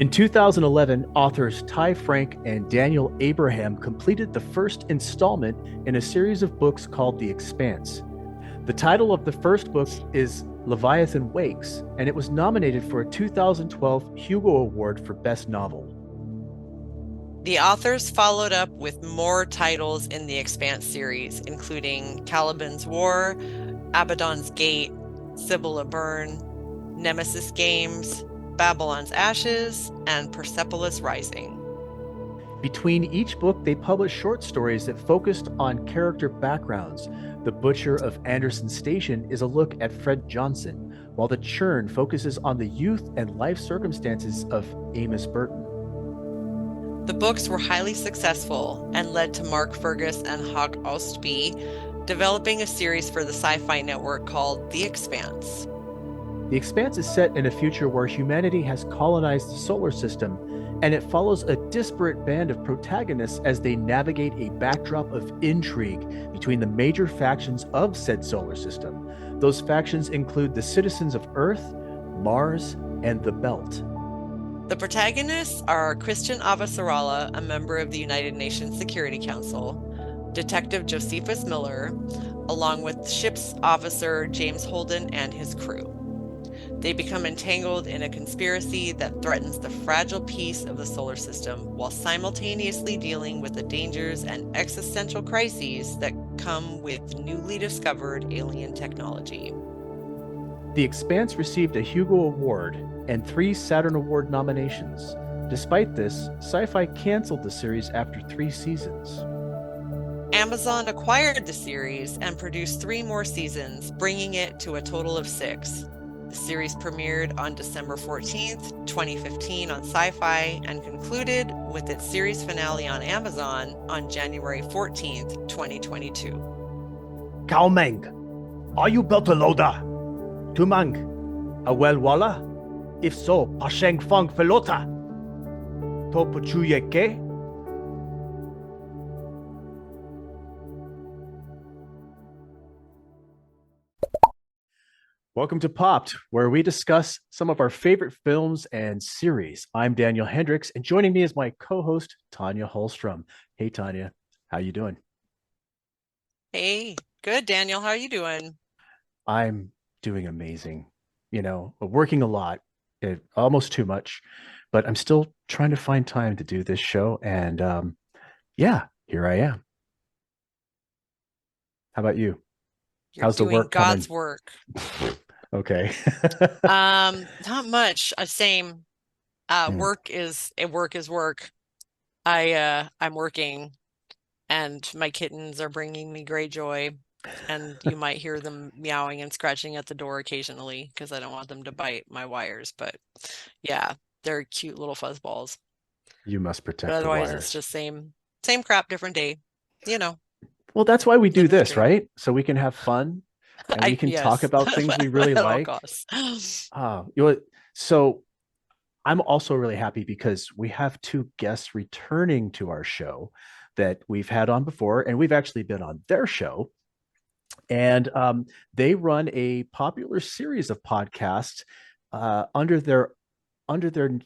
In 2011, authors Ty Frank and Daniel Abraham completed the first installment in a series of books called The Expanse. The title of the first book is Leviathan Wakes, and it was nominated for a 2012 Hugo Award for Best Novel. The authors followed up with more titles in the Expanse series, including Caliban's War, Abaddon's Gate, Sibylla Burn, Nemesis Games, Babylon's Ashes, and Persepolis Rising. Between each book, they published short stories that focused on character backgrounds. The Butcher of Anderson Station is a look at Fred Johnson, while The Churn focuses on the youth and life circumstances of Amos Burton. The books were highly successful and led to Mark Fergus and Hawk Ostby developing a series for the Sci-Fi Network called The Expanse. The Expanse is set in a future where humanity has colonized the solar system, and it follows a disparate band of protagonists as they navigate a backdrop of intrigue between the major factions of said solar system. Those factions include the citizens of Earth, Mars, and the Belt. The protagonists are Christian Avasarala, a member of the United Nations Security Council, Detective Josephus Miller, along with ship's officer James Holden and his crew. They become entangled in a conspiracy that threatens the fragile peace of the solar system while simultaneously dealing with the dangers and existential crises that come with newly discovered alien technology. The Expanse received a Hugo Award and 3 Saturn Award nominations. Despite this, Sci-Fi canceled the series after 3 seasons. Amazon acquired the series and produced 3 more seasons, bringing it to a total of 6. The series premiered on December 14th, 2015 on Sci-Fi and concluded with its series finale on Amazon on January 14th, 2022. Kaomeng, are you built a loader? Tumang, a well walla? If so, pasheng fang felota. To puchuye ke? Welcome to Popped, where we discuss some of our favorite films and series. I'm Daniel Hendricks, and joining me is my co-host, Tanya Holstrom. Hey, Tanya, how you doing? Hey, good, Daniel. How are you doing? I'm doing amazing. You know, working a lot, almost too much, but I'm still trying to find time to do this show. And yeah, here I am. How about you? You're How's the doing work coming? God's work. Okay. Not much. Same. Work is work. I'm working, and my kittens are bringing me great joy, and you might hear them meowing and scratching at the door occasionally because I don't want them to bite my wires. But yeah, they're cute little fuzzballs. You must But protect the otherwise, it's wires. just same crap, different day. You know, Well, that's why we do living the this, dream. right? So we can have fun and we can talk Yes, about things we really at all like. costs. So I'm also really happy because we have 2 guests returning to our show that we've had on before, and we've actually been on their show. And they run a popular series of podcasts under their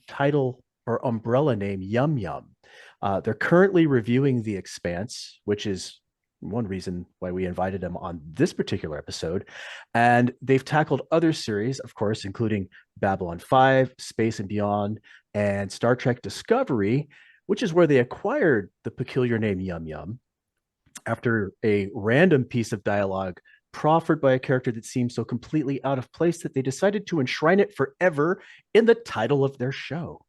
title or umbrella name Yum Yum. They're currently reviewing The Expanse, which is one reason why we invited them on this particular episode. And they've tackled other series, of course, including Babylon 5, Space and Beyond, and Star Trek Discovery, which is where they acquired the peculiar name Yum Yum after a random piece of dialogue proffered by a character that seemed so completely out of place that they decided to enshrine it forever in the title of their show.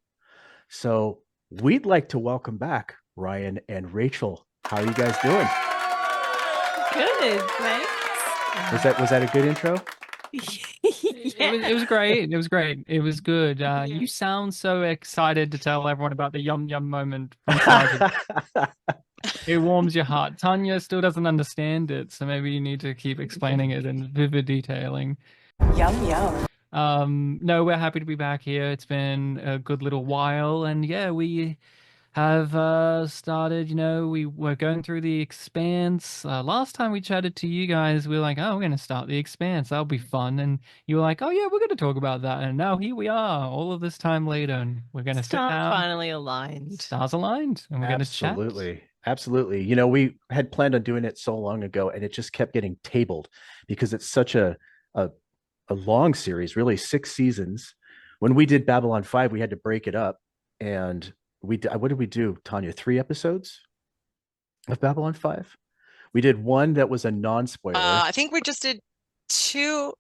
So we'd like to welcome back Ryan and Rachel. How are you guys doing? Good, thanks. Was that a good intro? It was great. It was great. It was good. You sound so excited to tell everyone about the yum yum moment from childhood. It warms your heart. Tanya still doesn't understand it, so maybe you need to keep explaining it in vivid detailing. Yum yum. No, we're happy to be back here. It's been a good little while, and yeah, we have started, we were going through the Expanse. Last time we chatted to you guys, we were like, oh, we're going to start the Expanse. That'll be fun. And you were like, oh, yeah, we're going to talk about that. And now here we are, all of this time later, and we're going to sit Stars down, finally aligned. stars aligned, and we're going to chat. Absolutely. Absolutely. We had planned on doing it so long ago and it just kept getting tabled because it's such a, a long series, really 6 seasons. When we did Babylon 5, we had to break it up. And what did we do, Tanya? 3 episodes of Babylon 5? We did one that was a non-spoiler. I think we just did two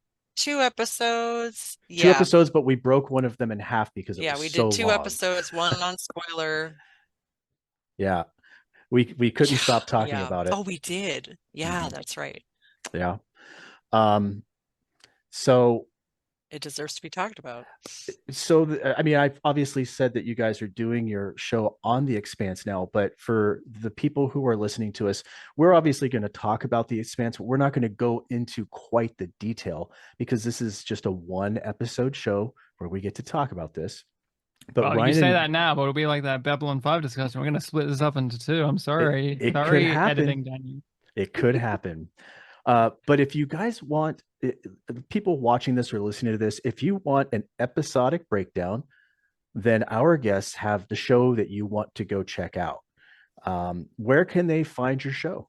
episodes. Two Yeah. episodes, but we broke one of them in half because it Yeah, was we so did two long. episodes, one on spoiler. Yeah. We couldn't stop talking Yeah. about it. Oh, we did. Yeah, Mhm. that's right. Yeah. So It deserves to be talked about. I mean, I've obviously said that you guys are doing your show on the Expanse now, but for the people who are listening to us, we're obviously going to talk about the Expanse, but we're not going to go into quite the detail because this is just a 1 episode show where we get to talk about this. But Well, you say that now, but it'll be like that Babylon 5 discussion. We're going to split this up into two. I'm sorry. it could Sorry, happen. editing, Daniel. It could happen. But if you guys want people watching this or listening to this, if you want an episodic breakdown, then our guests have the show that you want to go check out. Where can they find your show?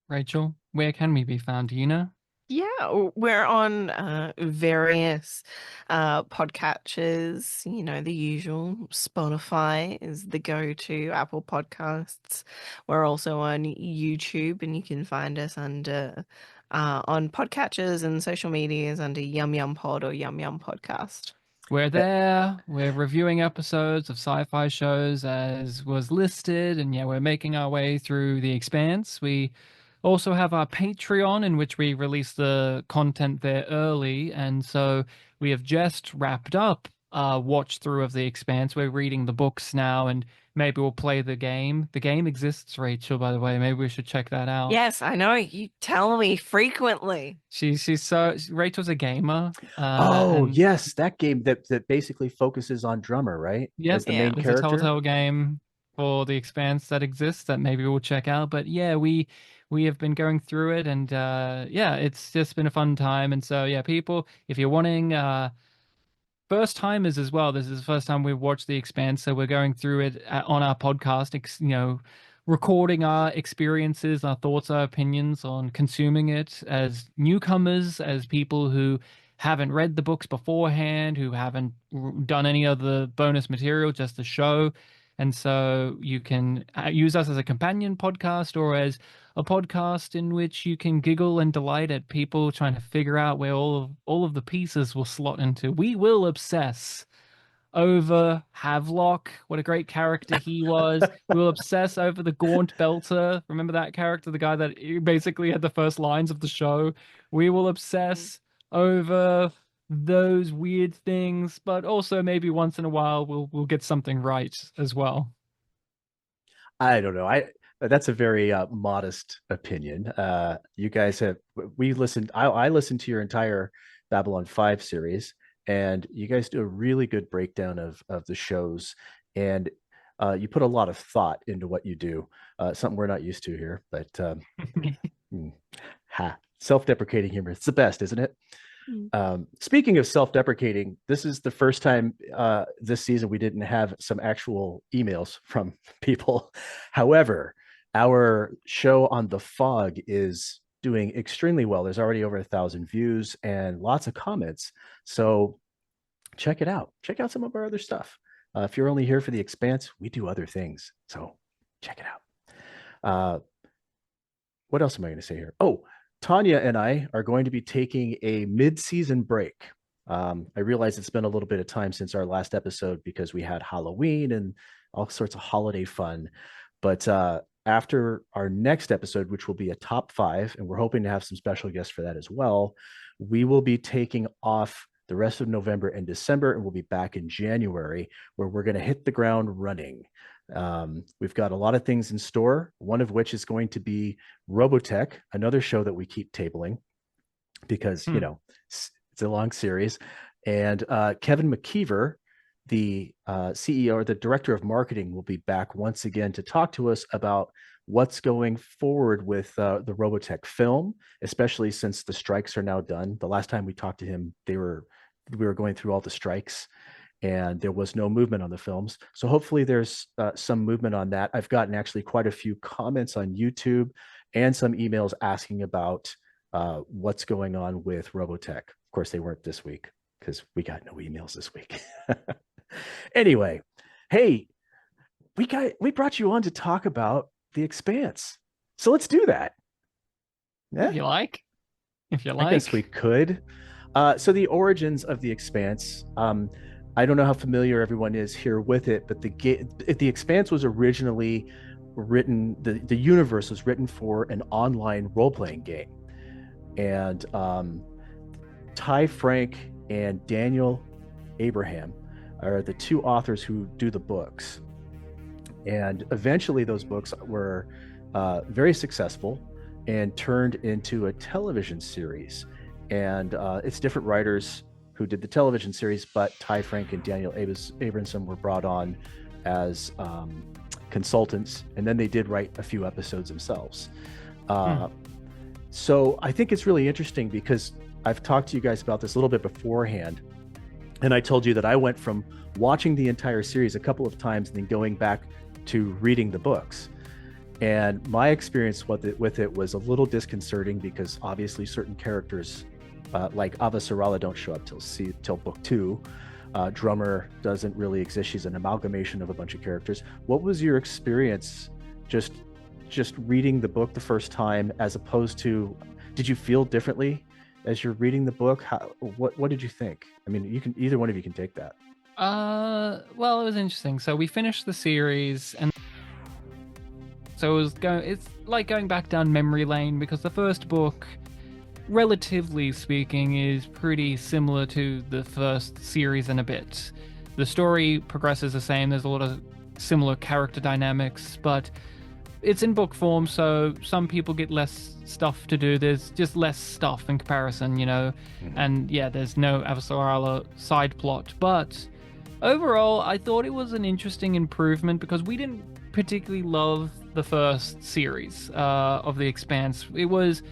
Rachel, where can we be found? Do you know? Yeah, we're on various podcatchers, the usual. Spotify is the go-to, Apple Podcasts. We're also on YouTube, and you can find us under on podcatchers and social medias under Yum Yum Pod or Yum Yum Podcast. We're there. We're reviewing episodes of sci-fi shows as was listed, and yeah, we're making our way through The Expanse. We also have our Patreon, in which we release the content there early, and so we have just wrapped up a watch through of The Expanse. We're reading the books now, and maybe we'll play the game. The game exists, Rachel, by the way. Maybe we should check that out. Yes, I know. You tell me frequently. Rachel's a gamer. Yes, that game that basically focuses on Drummer, right? Yep, As the main there's character. a Telltale game for The Expanse that exists that maybe we'll check out. But yeah, we have been going through it, and yeah, it's just been a fun time. And so yeah, people, if you're wanting first timers as well, this is the first time we've watched The Expanse, so we're going through it on our podcast, recording our experiences, our thoughts, our opinions on consuming it as newcomers, as people who haven't read the books beforehand, who haven't done any of the bonus material, just the show. And so you can use us as a companion podcast or as a podcast in which you can giggle and delight at people trying to figure out where all of the pieces will slot into. We will obsess over Havelock. What a great character he was. We will obsess over the Gaunt Belter. Remember that character, the guy that basically had the first lines of the show? We will obsess over those weird things, but also maybe once in a while we'll get something right as well. I don't know. That's a very modest opinion. You guys I listened to your entire Babylon 5 series, and you guys do a really good breakdown of the shows, and you put a lot of thought into what you do. Something we're not used to here, but self-deprecating humor. It's the best, isn't it? Speaking of self-deprecating, this is the first time this season we didn't have some actual emails from people. However, our show on the fog is doing extremely well. There's already over 1,000 views and lots of comments. So check it out. Check out some of our other stuff. If you're only here for The Expanse, we do other things. So check it out. What else am I going to say here? Oh, Tanya and I are going to be taking a mid-season break. I realize it's been a little bit of time since our last episode because we had Halloween and all sorts of holiday fun. But after our next episode, which will be a top 5, and we're hoping to have some special guests for that as well, we will be taking off the rest of November and December, and we'll be back in January where we're going to hit the ground running. We've got a lot of things in store, one of which is going to be Robotech, another show that we keep tabling because, it's a long series. And Kevin McKeever, the CEO or the director of marketing will be back once again to talk to us about what's going forward with the Robotech film, especially since the strikes are now done. The last time we talked to him, we were going through all the strikes and there was no movement on the films. So hopefully there's some movement on that. I've gotten actually quite a few comments on YouTube and some emails asking about what's going on with Robotech. Of course, they weren't this week because we got no emails this week. Anyway, hey, we brought you on to talk about The Expanse. So let's do that. Yeah? If you like. I guess we could. So the origins of The Expanse, I don't know how familiar everyone is here with it, but The Expanse was originally written, the universe was written for an online role-playing game. And Ty Frank and Daniel Abraham are the two authors who do the books. And eventually those books were very successful and turned into a television series. And it's different writers who did the television series, but Ty Frank and Daniel Abramson were brought on as consultants, and then they did write a few episodes themselves. So I think it's really interesting because I've talked to you guys about this a little bit beforehand, and I told you that I went from watching the entire series a couple of times and then going back to reading the books. And my experience with it was a little disconcerting because obviously certain characters like Avasarala don't show up till book 2. Drummer doesn't really exist. She's an amalgamation of a bunch of characters. What was your experience just reading the book the first time, as opposed to, did you feel differently as you're reading the book? What did you think? I mean, either one of you can take that. Well, it was interesting. So we finished the series, and so it's like going back down memory lane, because the first book, relatively speaking, is pretty similar to the first series and a bit. The story progresses the same. There's a lot of similar character dynamics, but it's in book form, so some people get less stuff to do. There's just less stuff in comparison, and yeah, there's no Avasarala side plot. But overall, I thought it was an interesting improvement because we didn't particularly love the first series of The Expanse. It was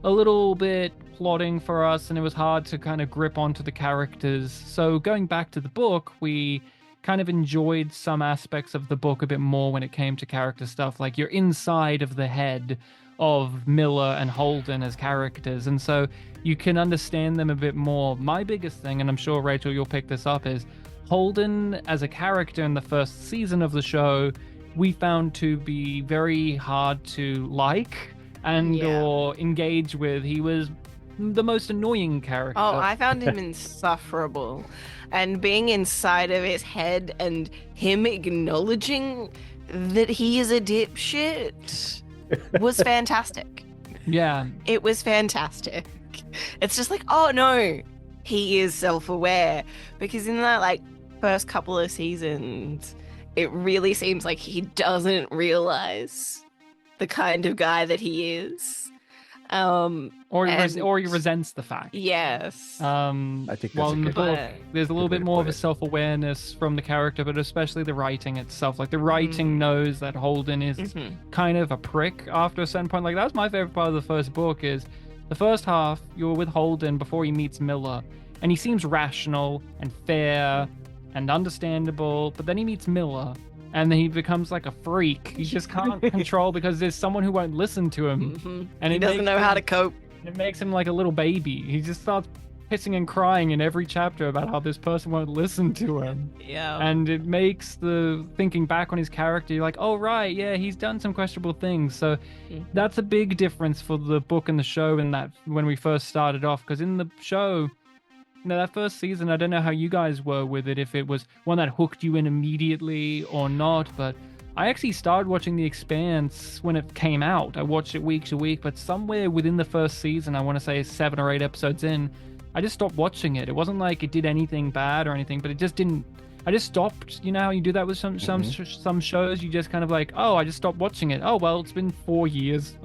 a little bit plotting for us, and it was hard to kind of grip onto the characters. So going back to the book, we kind of enjoyed some aspects of the book a bit more when it came to character stuff. Like, you're inside of the head of Miller and Holden as characters, and so you can understand them a bit more. My biggest thing, and I'm sure Rachel you'll pick this up, is Holden as a character in the first season of the show we found to be very hard to like or engage with. He was the most annoying character. Oh, I found him insufferable. And being inside of his head and him acknowledging that he is a dipshit was fantastic. Yeah. It was fantastic. It's just like, oh no, he is self-aware. Because in that first couple of seasons, it really seems like he doesn't realize the kind of guy that he is. Or he resents the fact. Yes. I think that's in the book, there's a little bit more of a self-awareness from the character, but especially the writing itself. Like, the writing knows that Holden is kind of a prick after a certain point. Like, that's my favorite part of the first book, is the first half, you're with Holden before he meets Miller, and he seems rational and fair and understandable, but then he meets Miller, and then he becomes like a freak. He just can't control because there's someone who won't listen to him. And he doesn't know how to cope. It makes him like a little baby. He just starts pissing and crying in every chapter about how this person won't listen to him. Yeah. And it makes the thinking back on his character, you're like, oh, right, yeah, he's done some questionable things. So that's a big difference for the book and the show in that when we first started off. Because in the show, that first season, I don't know how you guys were with it, if it was one that hooked you in immediately or not, but I actually started watching The Expanse when it came out. I watched it week to week, but somewhere within the first season, I want to say 7 or 8 episodes in, I just stopped watching it. It wasn't like it did anything bad or anything, but it just didn't. I just stopped. You know how you do that with some shows? You just kind of like, oh, I just stopped watching it. Oh, well, it's been 4 years.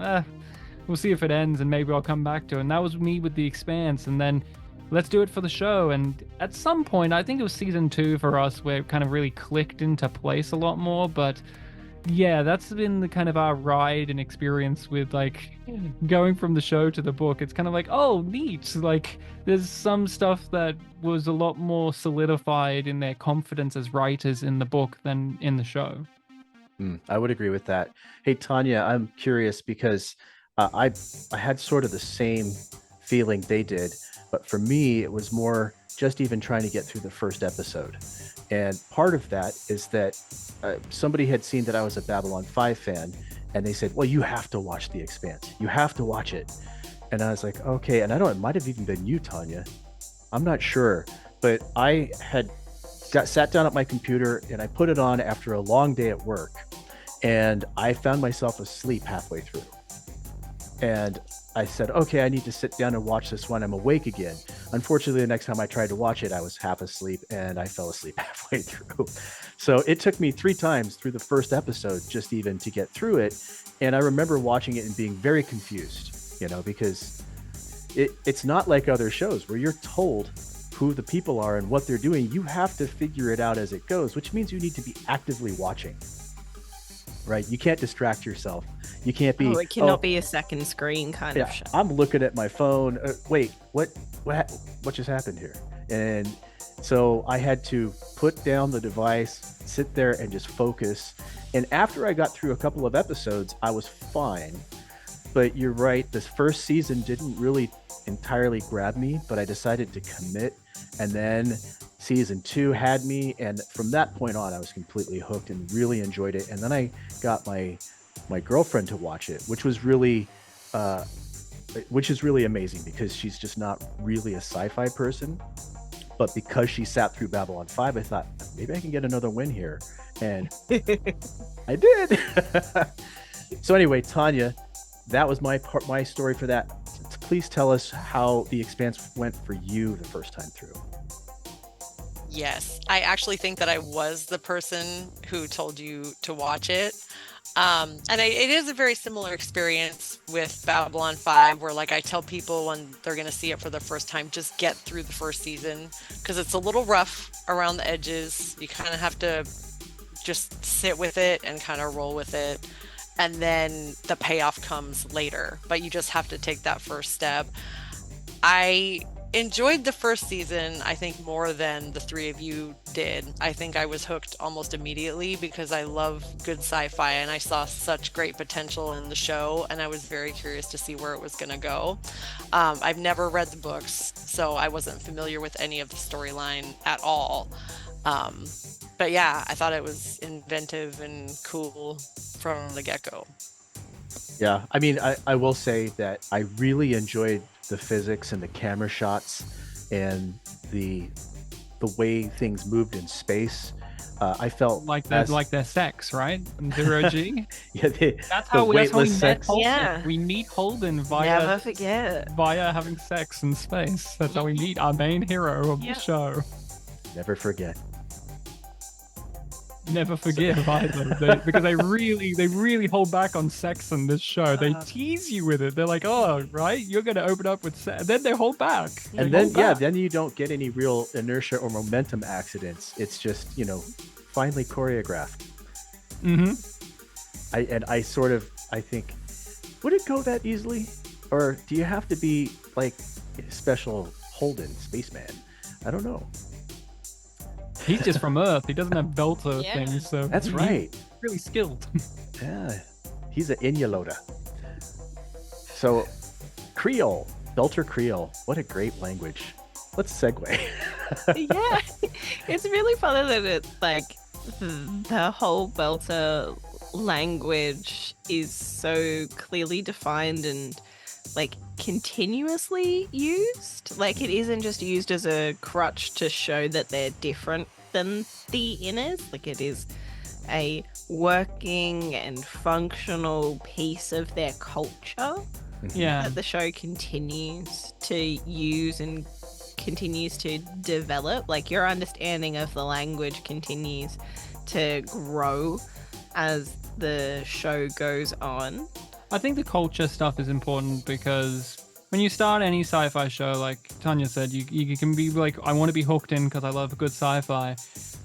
We'll see if it ends, and maybe I'll come back to it. And that was me with The Expanse. And then let's do it for the show. And at some point, I think it was season 2 for us, where it kind of really clicked into place a lot more. But yeah, that's been the kind of our ride and experience with like going from the show to the book. It's kind of like, oh, neat. Like there's some stuff that was a lot more solidified in their confidence as writers in the book than in the show. I would agree with that. Hey, Tanya, I'm curious because I had sort of the same feeling they did, but for me, it was more just even trying to get through the first episode. And part of that is that somebody had seen that I was a Babylon 5 fan, and they said, well, you have to watch The Expanse. You have to watch it. And I was like, okay. And I don't, it might have even been you, Tanya. I'm not sure. But I had sat down at my computer and I put it on after a long day at work. And I found myself asleep halfway through. And I said, okay, I need to sit down and watch this when I'm awake again. Unfortunately, the next time I tried to watch it, I was half asleep and I fell asleep halfway through. So it took me 3 times through the first episode just even to get through it. And I remember watching it and being very confused, because it's not like other shows where you're told who the people are and what they're doing. You have to figure it out as it goes, which means you need to be actively watching, right? You can't distract yourself. You can't be. Oh, it cannot be a second screen kind of show. I'm looking at my phone. Wait, what just happened here? And so I had to put down the device, sit there, and just focus. And after I got through a couple of episodes, I was fine. But you're right. This first season didn't really entirely grab me, but I decided to commit. And then season 2 had me. And from that point on, I was completely hooked and really enjoyed it. And then I got my girlfriend to watch it, which is really amazing because she's just not really a sci-fi person. But because she sat through Babylon 5, I thought maybe I can get another win here. And I did. So anyway, Tanya, that was my story for that. Please tell us how The Expanse went for you the first time through. Yes, I actually think that I was the person who told you to watch it. It is a very similar experience with Babylon 5, where like I tell people when they're going to see it for the first time, just get through the first season because it's a little rough around the edges. You kind of have to just sit with it and kind of roll with it. And then the payoff comes later, but you just have to take that first step. I enjoyed the first season, I think, more than the 3 of you did. I think I was hooked almost immediately because I love good sci-fi and I saw such great potential in the show, and I was very curious to see where it was going to go. I've never read the books, so I wasn't familiar with any of the storyline at all. But yeah, I thought it was inventive and cool from the get-go. Yeah, I mean, I will say that I really enjoyed the physics and the camera shots and the way things moved in space. I felt like their sex, right? In 0G. Yeah, that's how we met sex. Holden. Yeah. We meet Holden via Never forget. via having sex in space. That's how we meet our main hero of the show. Never forget. Never forgive either, because they really hold back on sex in this show. They tease you with it. They're like, oh, right, you're gonna open up with sex, and then they hold back. Then you don't get any real inertia or momentum accidents. It's just finely choreographed. I think, would it go that easily, or do you have to be like a special Holden spaceman? I don't know. He's just from Earth. He doesn't have belter things, so that's right. He's really skilled. Yeah, he's an Inyalota. So, Creole, belter Creole. What a great language. Let's segue. Yeah, it's really funny that it's like the whole belter language is so clearly defined and like continuously used. Like it isn't just used as a crutch to show that they're different than the inners. Like it is a working and functional piece of their culture. Yeah, that the show continues to use and continues to develop. Like your understanding of the language continues to grow as the show goes on. I think the culture stuff is important because when you start any sci-fi show, like Tanya said, you can be like, I want to be hooked in because I love good sci-fi.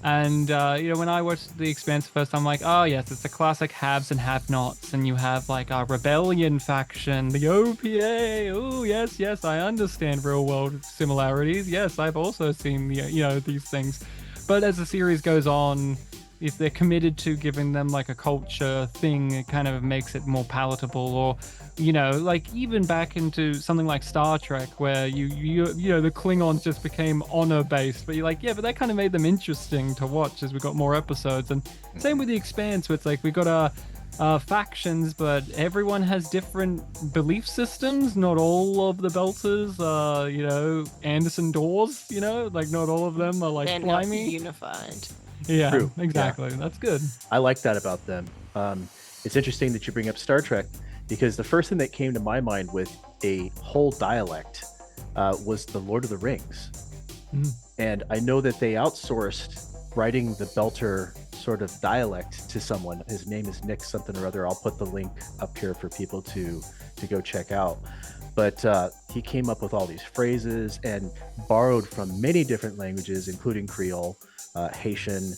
And when I watched The Expanse first, I'm like, oh yes, it's the classic haves and have-nots, and you have like a rebellion faction, the OPA. Oh yes, I understand real-world similarities. Yes, I've also seen these things. But as the series goes on, if they're committed to giving them like a culture thing, it kind of makes it more palatable. Or like even back into something like Star Trek, where the Klingons just became honor based, but you're like, yeah, but that kind of made them interesting to watch as we got more episodes. And same with The Expanse, where it's like we got factions, but everyone has different belief systems. Not all of the Belters are Anderson doors, like not all of them are like They're slimy. not unified. Yeah, True. exactly. Yeah. That's good. I like that about them. It's interesting that you bring up Star Trek, because the first thing that came to my mind with a whole dialect was the Lord of the Rings. And I know that they outsourced writing the Belter sort of dialect to someone. His name is Nick something or other. I'll put the link up here for people to go check out. But he came up with all these phrases and borrowed from many different languages, including Creole, Haitian.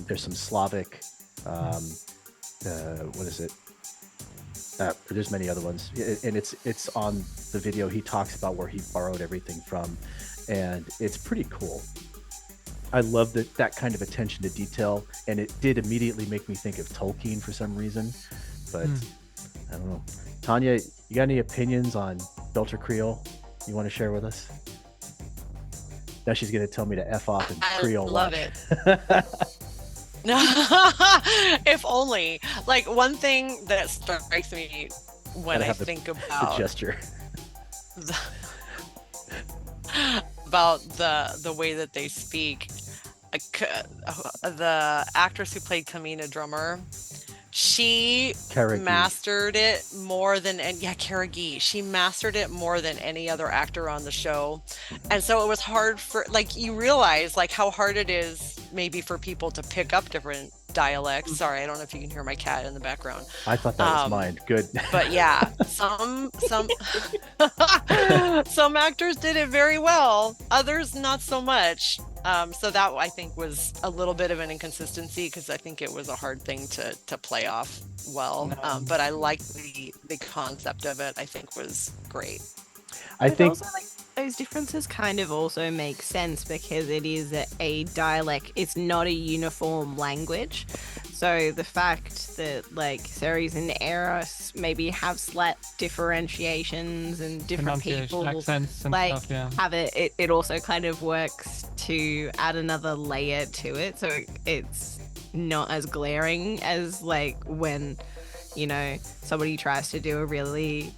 There's some Slavic. What is it? There's many other ones, and it's on the video. He talks about where he borrowed everything from, and it's pretty cool. I love that kind of attention to detail, and it did immediately make me think of Tolkien for some reason. But I don't know. Tanya, you got any opinions on Belter Creole you want to share with us? Now she's going to tell me to F off in Creole. I love it. If only. Like, one thing that strikes me when I think about the gesture about the way that they speak, the actress who played Kamina Drummer, she mastered it more than Karagi. She mastered it more than any other actor on the show. And so it was hard for, like, you realize like how hard it is maybe for people to pick up different dialects. Sorry, I don't know if you can hear my cat in the background. I thought that was mine. Good. But yeah, some some actors did it very well, others not so much. So that, I think, was a little bit of an inconsistency, because I think it was a hard thing to play off well. But I liked the concept of it. I think was great. I think also, like, those differences kind of also make sense because it is a dialect. It's not a uniform language. So the fact that like Ceres and Eros maybe have slight differentiations and different people accents and like stuff, yeah. have it also kind of works to add another layer to it. So it's not as glaring as like when, somebody tries to do a really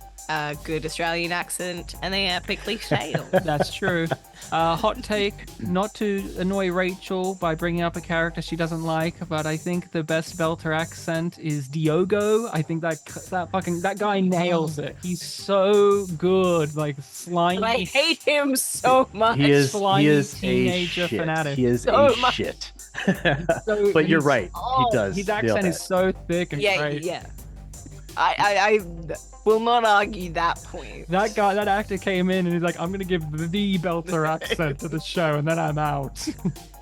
good Australian accent and they epically fail. That's true. Hot take, not to annoy Rachel by bringing up a character she doesn't like, but I think the best Belter accent is Diogo. I think that guy nails it. He's so good, like slimy. But I hate him so much. He is teenager a shit. fanatic. He is so a shit. But you're right. He does. His accent is so thick and great. Yeah. I will not argue that point. That actor came in and he's like, I'm going to give the Belter accent to the show and then I'm out.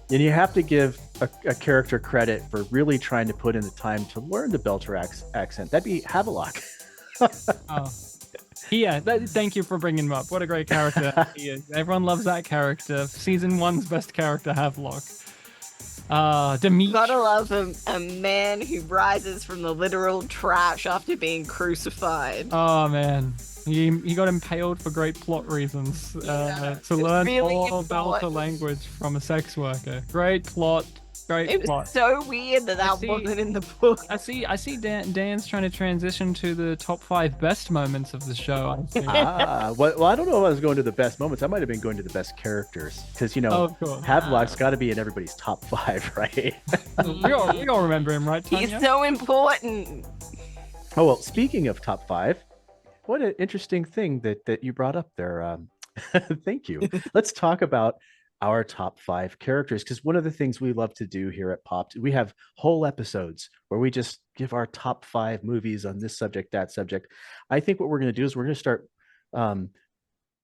And you have to give a character credit for really trying to put in the time to learn the Belter accent. That'd be Havelock. Thank you for bringing him up. What a great character he is. Everyone loves that character. Season 1's best character, Havelock. Demetri. Gotta love a man who rises from the literal trash after being crucified. Oh man, he got impaled for great plot reasons. To learn really all about the language from a sex worker. Great plot. It was so weird that wasn't in the book. I see Dan's trying to transition to the top 5 best moments of the show. Well, I don't know if I was going to the best moments. I might have been going to the best characters, because Havelock's got to be in everybody's top 5, right? we all remember him, right, Tanya? He's so important. Oh well, speaking of top 5, what an interesting thing that you brought up there. Thank you. Let's talk about our top 5 characters, because one of the things we love to do here at Popped, we have whole episodes where we just give our top 5 movies on this subject, that subject. I think what we're going to do is we're going to start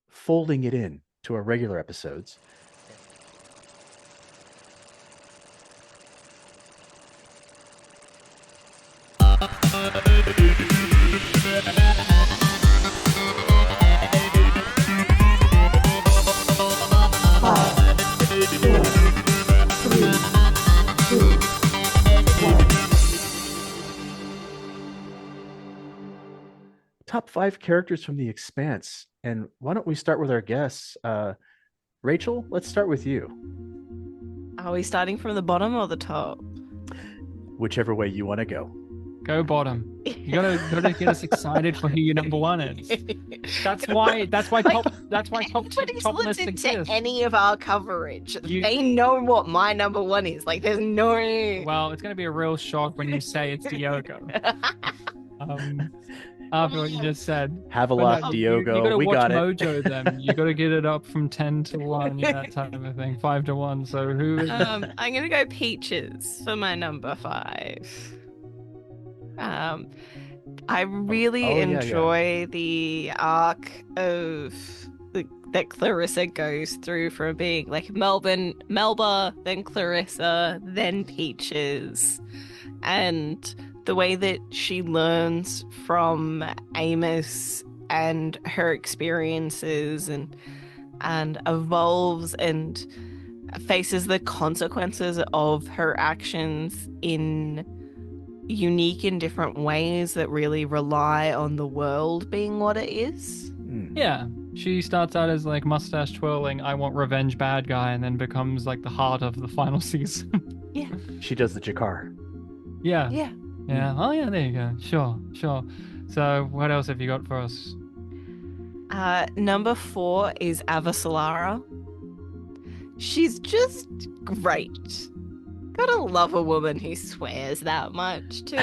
folding it in to our regular episodes. Top 5 characters from The Expanse. And why don't we start with our guests? Rachel, let's start with you. Are we starting from the bottom or the top? Whichever way you want to go. Go bottom. You gotta get us excited for who your number one is. That's why Nobody's top looked lists into exist. any of our coverage. They know what my number one is. Like, there's no. Well, it's gonna be a real shock when you say it's Diogo. After what you just said. Have a lot, Diogo. You gotta we watch got it. Mojo then. You gotta get it up from 10 to 1, that type of thing. 5 to 1. So who is I'm gonna go Peaches for my number 5. I really enjoy the arc of that Clarissa goes through from being like Melba, then Clarissa, then Peaches, and the way that she learns from Amos and her experiences and evolves and faces the consequences of her actions in unique and different ways that really rely on the world being what it is. Yeah, she starts out as like mustache twirling, I want revenge bad guy, and then becomes like the heart of the final season. Yeah. She does the Jakar. Yeah. Yeah. Yeah. Oh yeah, there you go. Sure. So what else have you got for us? Number 4 is Avasalara. She's just great. Gotta love a woman who swears that much too.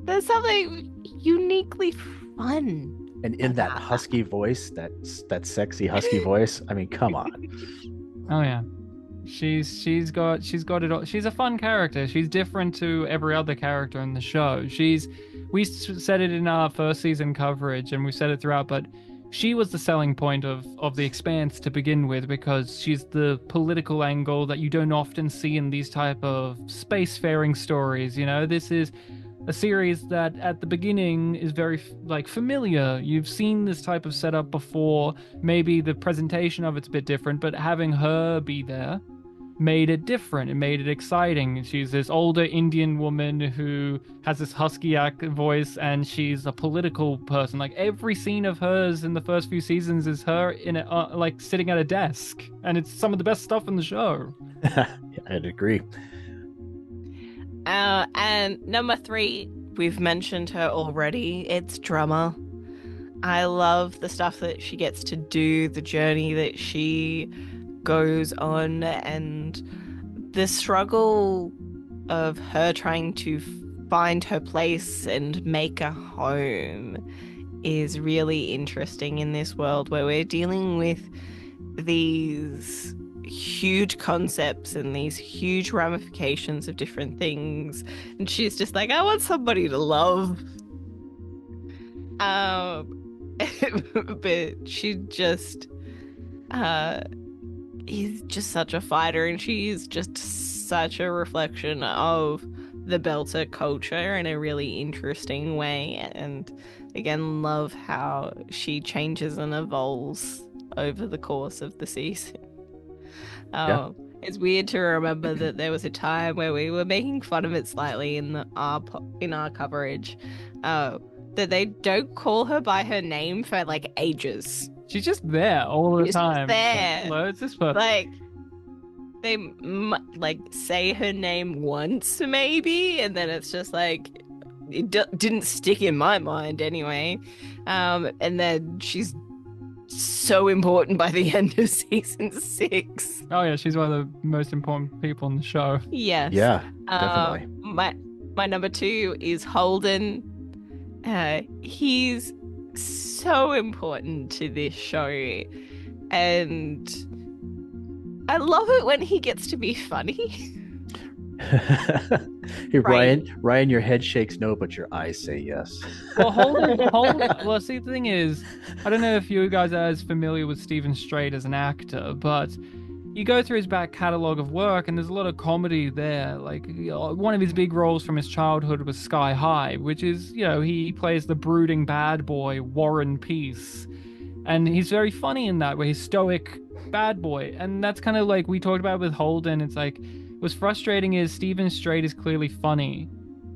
There's something uniquely fun. And in that husky voice, that sexy husky voice. I mean, come on. Oh yeah. She's got it all. She's a fun character. She's different to every other character in the show. We said it in our first season coverage and we said it throughout, but she was the selling point of The Expanse to begin with, because she's the political angle that you don't often see in these type of spacefaring stories. You know, this is a series that at the beginning is very familiar. You've seen this type of setup before. Maybe the presentation of it's a bit different, but having her be there made it different. It made it exciting. She's this older Indian woman who has this husky voice, and she's a political person. Like every scene of hers in the first few seasons is her in like sitting at a desk, and it's some of the best stuff in the show. Yeah, I'd agree. And number 3, we've mentioned her already. It's Drummer. I love the stuff that she gets to do, the journey that she goes on, and the struggle of her trying to find her place and make a home is really interesting in this world where we're dealing with these huge concepts and these huge ramifications of different things, and she's just like, I want somebody to love. But she just is just such a fighter, and she is just such a reflection of the Belter culture in a really interesting way. And again, love how she changes and evolves over the course of the season. Yeah. It's weird to remember that there was a time where we were making fun of it slightly in our coverage, that they don't call her by her name for like ages. She's just there all the time. Just there. Hello, it's this person. Like they say her name once maybe, and then it's just like it didn't stick in my mind anyway. And then she's so important by the end of season 6. Oh yeah, she's one of the most important people in the show. Yes. Yeah, definitely. My number 2 is Holden. He's so important to this show, and I love it when he gets to be funny. Hey, Right. Ryan, your head shakes no, but your eyes say yes. Well, well, see, the thing is, I don't know if you guys are as familiar with Stephen Strait as an actor, but you go through his back catalog of work, and there's a lot of comedy there. Like, one of his big roles from his childhood was Sky High, which is, he plays the brooding bad boy, Warren Peace. And he's very funny in that way. He's stoic bad boy. And that's kind of like we talked about with Holden. It's like, what's frustrating is Stephen Strait is clearly funny,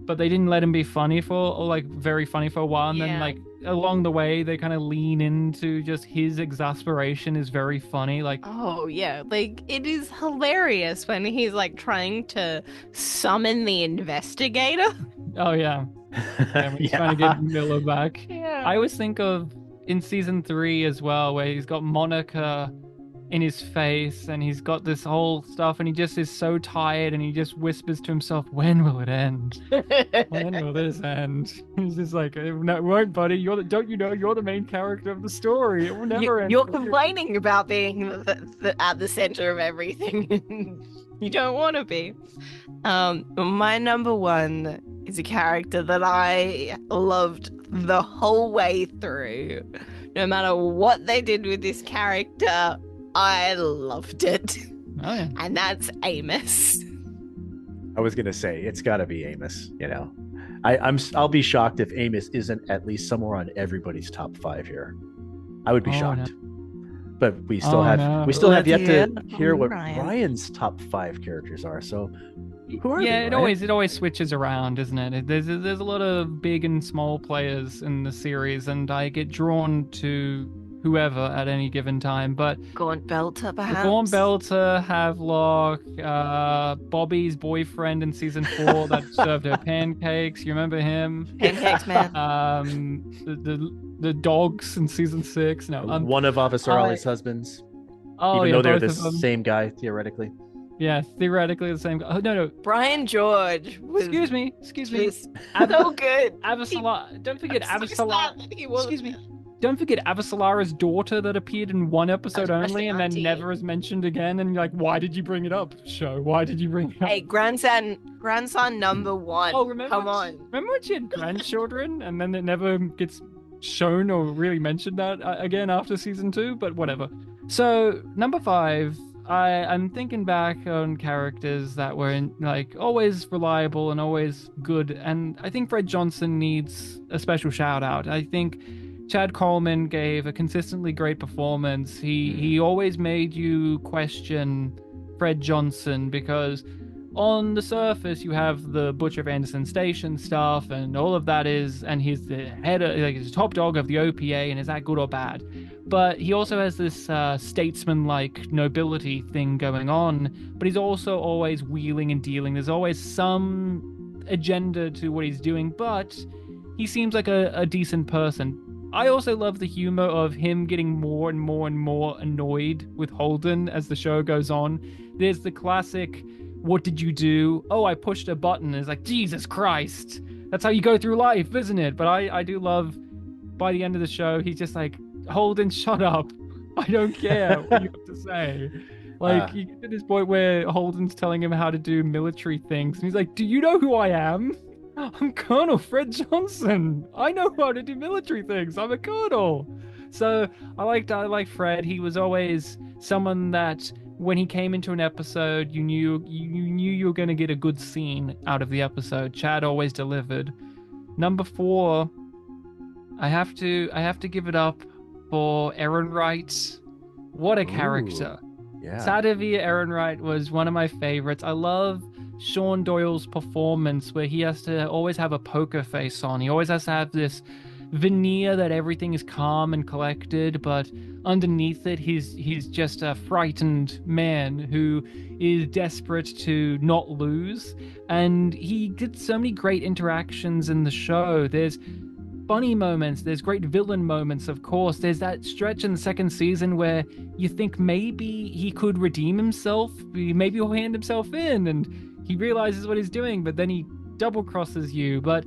but they didn't let him be funny or like very funny for a while. And then Yeah. like along the way, they kind of lean into just his exasperation is very funny. Like, Oh yeah, like it is hilarious when he's like trying to summon the investigator. oh yeah, and we're trying to Yeah. get Miller back. Yeah. I always think of in season 3 as well, where he's got Monica in his face and he's got this whole stuff and he just is so tired and he just whispers to himself, when will it end? When will this end? He's just like, no, it won't, buddy. Don't you know you're the main character of the story? It will never end. You're complaining about being at the center of everything. You don't want to be. My number one is a character that I loved the whole way through. No matter what they did with this character, I loved it. Oh yeah. And that's Amos. I was gonna say it's got to be Amos. I'll be shocked if Amos isn't at least somewhere on everybody's top 5 here. I would be Oh, shocked. But we still have no. yet Let's hear to it hear from what Ryan. Ryan's top 5 characters are. So who are Yeah, they, it Ryan? always switches around, isn't it? There's a lot of big and small players in the series, and I get drawn to whoever at any given time. But Gaunt Belter, the perhaps. Gaunt Belter, Havelock, Bobby's boyfriend in season 4 that served her pancakes. You remember him? Pancakes Man. The dogs in season 6. No, One of Avasarali's husbands, oh even yeah, though they're both the of them. same guy theoretically. Yeah, theoretically the same guy. Oh no. Brian George was Excuse me. just so good. Avasala. Don't forget I'm so Avasala. sad that he wasn't Excuse me. Don't forget Avasalara's daughter that appeared in one episode That's only and then Auntie. never is mentioned again. And you're like, why did you bring it up, show? Why did you bring it up? Hey, grandson number one. Oh, remember? Come on. Remember when she had grandchildren and then it never gets shown or really mentioned that again after season 2? But whatever. So number 5, I'm thinking back on characters that were like always reliable and always good, and I think Fred Johnson needs a special shout out. I think Chad Coleman gave a consistently great performance. He always made you question Fred Johnson, because on the surface you have the Butcher of Anderson Station stuff and all of that and he's the head of, like, he's the top dog of the OPA, and is that good or bad? But he also has this statesman-like nobility thing going on, but he's also always wheeling and dealing. There's always some agenda to what he's doing, but he seems like a decent person. I also love the humor of him getting more and more and more annoyed with Holden as the show goes on. There's the classic, what did you do? Oh, I pushed a button. It's like, Jesus Christ. That's how you go through life, isn't it? But I do love, by the end of the show, he's just like, Holden, shut up. I don't care what you have to say. Like, you get to this point where Holden's telling him how to do military things, and he's like, do you know who I am? I'm Colonel Fred Johnson. I know how to do military things. I'm a colonel. So I liked Fred. He was always someone that when he came into an episode, you knew you were going to get a good scene out of the episode. Chad always delivered. Number 4, I have to give it up for Aaron Wright. What a character. Yeah. Sadovia Ehrenreich was one of my favorites. I love Sean Doyle's performance where he has to always have a poker face on. He always has to have this veneer that everything is calm and collected, but underneath it he's just a frightened man who is desperate to not lose. And he did so many great interactions in the show. There's funny moments, there's great villain moments, of course. There's that stretch in the second season where you think maybe he could redeem himself, maybe he'll hand himself in, and he realizes what he's doing, but then he double crosses you. But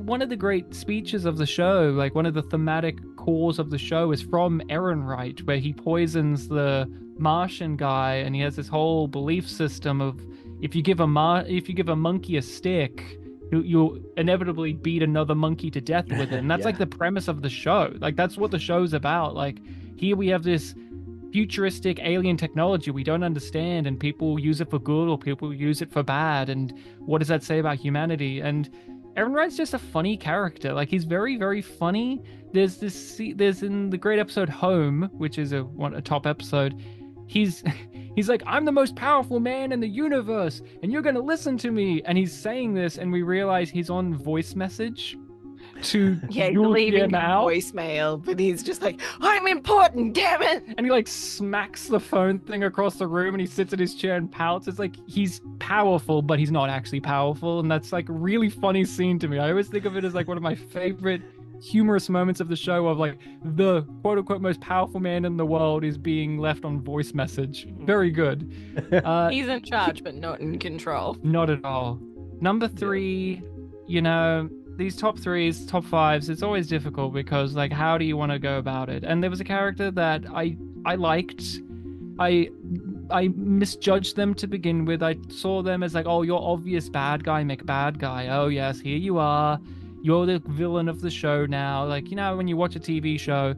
one of the great speeches of the show, like one of the thematic cores of the show, is from Ehrenreich, where he poisons the Martian guy, and he has this whole belief system of if you give a monkey a stick, you'll inevitably beat another monkey to death with it. And that's Yeah. like the premise of the show. Like that's what the show's about. Like here we have this futuristic alien technology we don't understand, and people use it for good or people use it for bad. And what does that say about humanity? And Evan Wright's just a funny character. Like he's very, very funny. There's in the great episode Home, which is a top episode. He's like, I'm the most powerful man in the universe, and you're gonna listen to me. And he's saying this, and we realize he's on voice message to Yeah, he's Jules leaving Pierre voicemail, but he's just like, I'm important, damn it! and he like smacks the phone thing across the room, and he sits in his chair and pouts. It's like he's powerful, but he's not actually powerful, and that's like a really funny scene to me. I always think of it as like one of my favorite humorous moments of the show, of like the quote unquote most powerful man in the world is being left on voice message. Very good. He's in charge, but not in control. Not at all. Number 3, you know, these top 3s, top 5s, it's always difficult because like how do you want to go about it? And there was a character that I liked. I misjudged them to begin with. I saw them as like, oh, you're obvious bad guy, McBad guy. Oh yes, here you are. You're the villain of the show now. Like, you know, when you watch a TV show,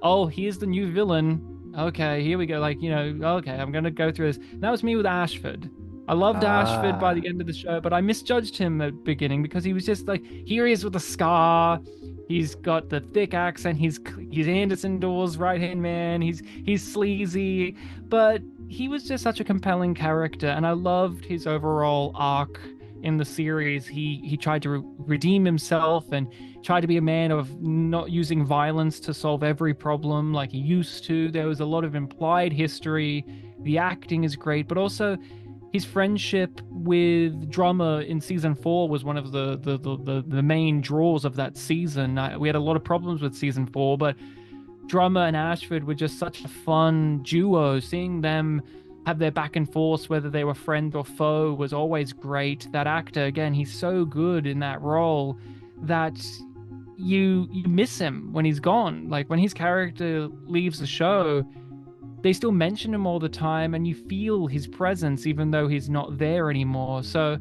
oh, here's the new villain. Okay, here we go. Like, you know, okay, I'm going to go through this. And that was me with Ashford. I loved Ashford by the end of the show, but I misjudged him at the beginning because he was just like, here he is with a scar. He's got the thick accent. He's Anderson Dawes' right-hand man. He's sleazy, but he was just such a compelling character, and I loved his overall arc in the series. He tried to redeem himself and tried to be a man of not using violence to solve every problem like he used to. There was a lot of implied history. The acting is great, but also his friendship with Drummer in season 4 was one of the main draws of that season. We had a lot of problems with season 4, but Drummer and Ashford were just such a fun duo. Seeing them have their back and forth, whether they were friend or foe, was always great. That actor, again, he's so good in that role that you miss him when he's gone. Like when his character leaves the show, they still mention him all the time, and you feel his presence even though he's not there anymore. So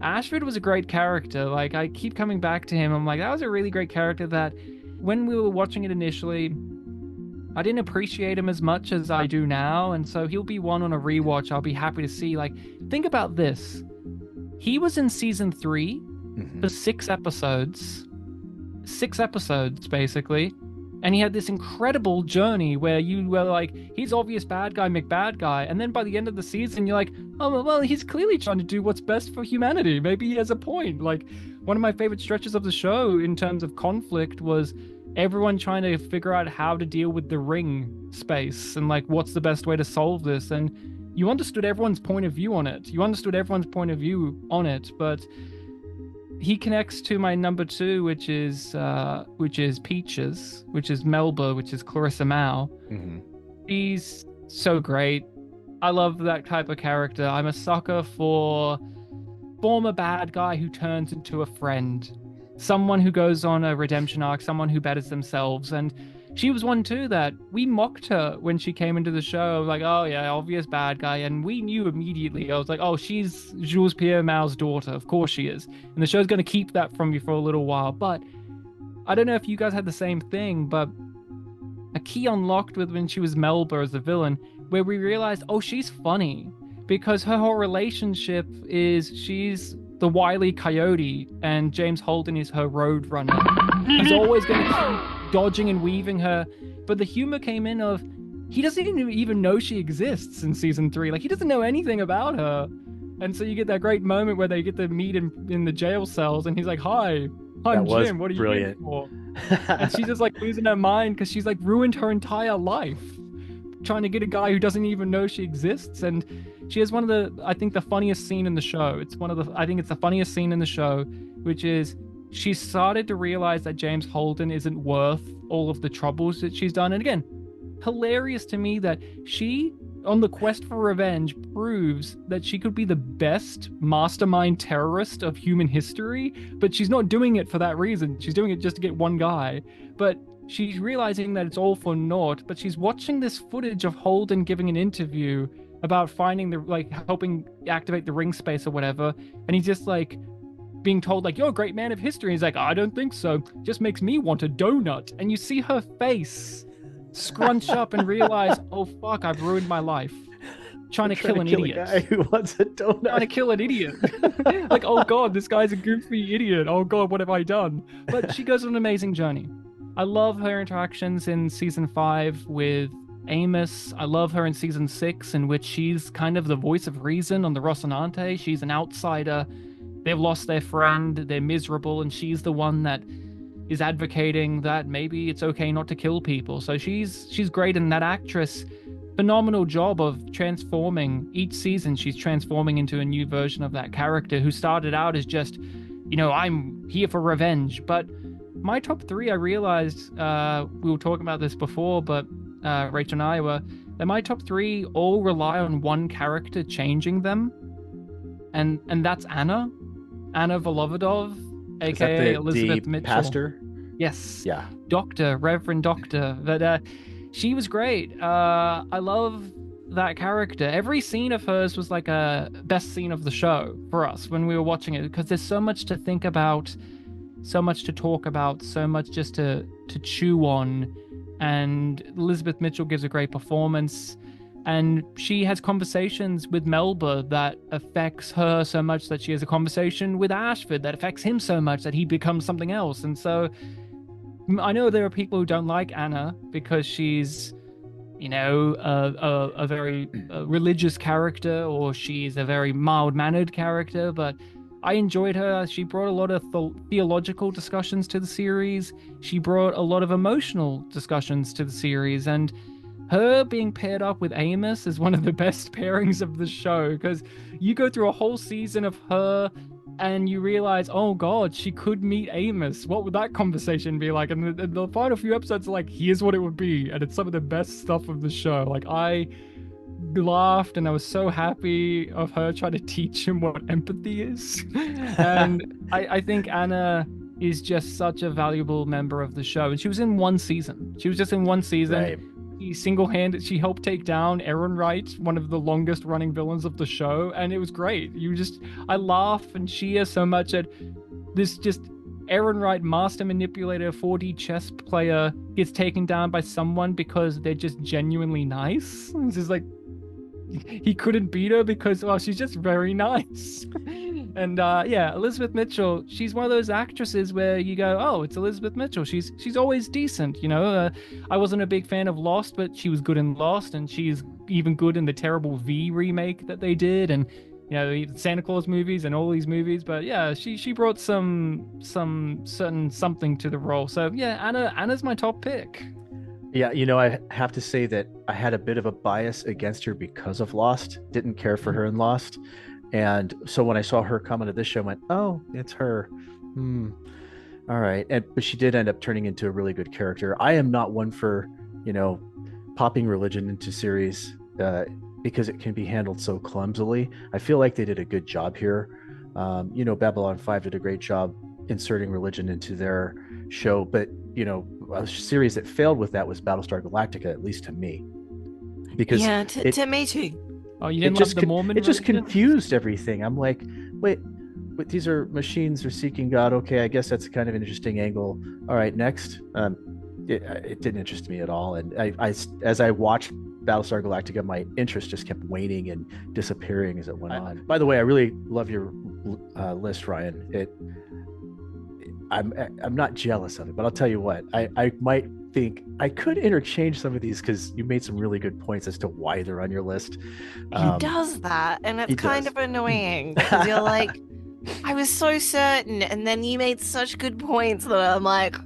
Ashford was a great character. Like I keep coming back to him. I'm like, that was a really great character that when we were watching it initially, I didn't appreciate him as much as I do now, and so he'll be one on a rewatch I'll be happy to see. Like, think about this. He was in season 3 for 6 episodes. 6 episodes, basically. And he had this incredible journey where you were like, he's obvious bad guy, McBad guy. And then by the end of the season, you're like, oh, well, he's clearly trying to do what's best for humanity. Maybe he has a point. Like, one of my favorite stretches of the show in terms of conflict was everyone trying to figure out how to deal with the ring space and like what's the best way to solve this. And you understood everyone's point of view on it. But he connects to my number 2, which is Peaches, which is Melba, which is Clarissa Mao. She's so great. I love that type of character. I'm a sucker for former bad guy who turns into a friend. Someone who goes on a redemption arc, someone who betters themselves. And she was one too that we mocked her when she came into the show. Like, oh yeah, obvious bad guy. And we knew immediately. I was like, oh, she's Jules Pierre Mao's daughter. Of course she is. And the show's going to keep that from you for a little while. But I don't know if you guys had the same thing, but a key unlocked with when she was Melba as the villain, where we realized, oh, she's funny. Because her whole relationship is she's the Wile E. Coyote, and James Holden is her road runner. He's always going to keep dodging and weaving her, but the humor came in of he doesn't even know she exists in season 3. Like, he doesn't know anything about her, and so you get that great moment where they get to meet in the jail cells, and he's like, "Hi, I'm Jim. What are you here for?" And she's just like losing her mind because she's like ruined her entire life trying to get a guy who doesn't even know she exists. And she has one of the funniest scene in the show. I think it's the funniest scene in the show, which is she started to realize that James Holden isn't worth all of the troubles that she's done. And again, hilarious to me that she, on the quest for revenge, proves that she could be the best mastermind terrorist of human history, but she's not doing it for that reason. She's doing it just to get one guy. But she's realizing that it's all for naught, but she's watching this footage of Holden giving an interview about finding the helping activate the ring space or whatever, and he's just like being told like, you're a great man of history. He's like, I don't think so. Just makes me want a donut. And you see her face scrunch up and realize, oh fuck, I've ruined my life. Trying to kill an idiot. A guy who wants a donut. Trying to kill an idiot. Like, oh god, this guy's a goofy idiot. Oh god, what have I done? But she goes on an amazing journey. I love her interactions in season 5 with Amos. I love her in season 6, in which she's kind of the voice of reason on the Rocinante. She's an outsider. They've lost their friend, they're miserable, and she's the one that is advocating that maybe it's okay not to kill people. So she's great, and that actress, phenomenal job of transforming. Each season she's transforming into a new version of that character who started out as just, I'm here for revenge. But my top 3, I realized, we were talking about this before, but Rachel and I were, that my top 3 all rely on one character changing them. And that's Anna Volovodov, aka Elizabeth Mitchell. Pastor? Yes. Yeah. Doctor, Reverend Doctor. But she was great. I love that character. Every scene of hers was like a best scene of the show for us when we were watching it, because there's so much to think about, so much to talk about, so much just to chew on. And Elizabeth Mitchell gives a great performance. And she has conversations with Melba that affects her so much that she has a conversation with Ashford that affects him so much that he becomes something else. And so I know there are people who don't like Anna because she's, a very religious character, or she's a very mild-mannered character, but I enjoyed her. She brought a lot of theological discussions to the series. She brought a lot of emotional discussions to the series, and her being paired up with Amos is one of the best pairings of the show, because you go through a whole season of her and you realize, oh god, she could meet Amos. What would that conversation be like? And the final few episodes are like, here's what it would be. And it's some of the best stuff of the show. Like, I laughed and I was so happy of her trying to teach him what empathy is. And I think Anna is just such a valuable member of the show. And she was in one season. She was just in one season. Right. She helped take down Aaron Wright, one of the longest running villains of the show, and it was great. I laugh and cheer so much at this just Aaron Wright, master manipulator, 4D chess player, gets taken down by someone because they're just genuinely nice. It's just like, he couldn't beat her because, well, she's just very nice. And Elizabeth Mitchell, she's one of those actresses where you go, oh, it's Elizabeth Mitchell. She's always decent, I wasn't a big fan of Lost, but she was good in Lost, and she's even good in the terrible V remake that they did, and Santa Claus movies and all these movies. But yeah, she brought some certain something to the role. So yeah, Anna's my top pick. Yeah, I have to say that I had a bit of a bias against her because of Lost. Didn't care for her in Lost. And so when I saw her come into this show, I went, oh, it's her. All right. But she did end up turning into a really good character. I am not one for, popping religion into series because it can be handled so clumsily. I feel like they did a good job here. Babylon 5 did a great job inserting religion into their show. But, a series that failed with that was Battlestar Galactica, at least to me. Because to me too. Oh, you didn't love the Mormon? It just confused everything. I'm like, wait, these are machines are seeking God. Okay, I guess that's kind of an interesting angle. All right, next. It didn't interest me at all. And I as I watched Battlestar Galactica, my interest just kept waning and disappearing as it went on. By the way, I really love your list, Ryan. I'm not jealous of it, but I'll tell you what, I might think I could interchange some of these because you made some really good points as to why they're on your list. He does that, and it's kind of annoying because you're like, I was so certain, and then you made such good points that I'm like,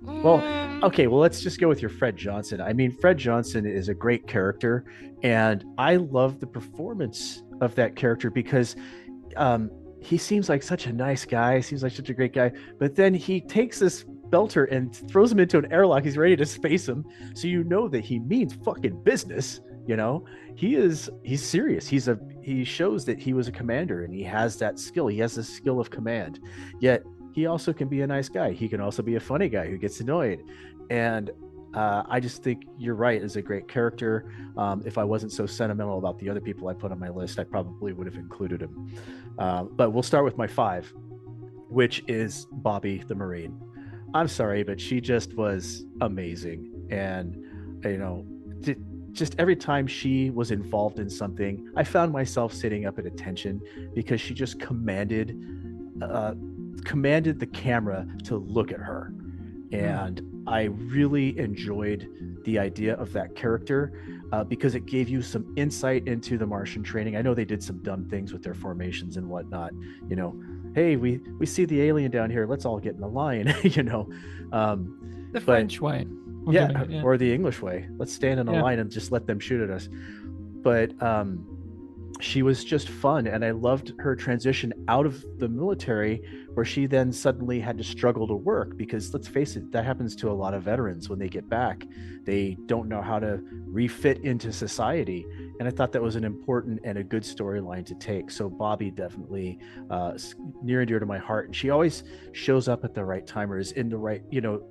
Well, okay, let's just go with your Fred Johnson. I mean, Fred Johnson is a great character, and I love the performance of that character because he seems like such a nice guy, seems like such a great guy, but then he takes this belter and throws him into an airlock. He's ready to space him, so that he means fucking business. He's serious. He shows that he was a commander and he has that skill. He has the skill of command, yet he also can be a nice guy. He can also be a funny guy who gets annoyed. And I just think you're right, is a great character. If I wasn't so sentimental about the other people I put on my list, I probably would have included him. But we'll start with my 5, which is Bobby the Marine. I'm sorry, but she just was amazing. And, you know, just every time she was involved in something, I found myself sitting up at attention because she just commanded the camera to look at her. And I really enjoyed the idea of that character because it gave you some insight into the Martian training. I know they did some dumb things with their formations and whatnot. You know, hey, we see the alien down here. Let's all get in the line. You know, The French way. Yeah, or the English way. Let's stand in a line and just let them shoot at us. But she was just fun, and I loved her transition out of the military, where she then suddenly had to struggle to work, because let's face it, that happens to a lot of veterans when they get back. They don't know how to refit into society, and I thought that was an important and a good storyline to take. So Bobby definitely near and dear to my heart, and she always shows up at the right time, or is in the right, you know,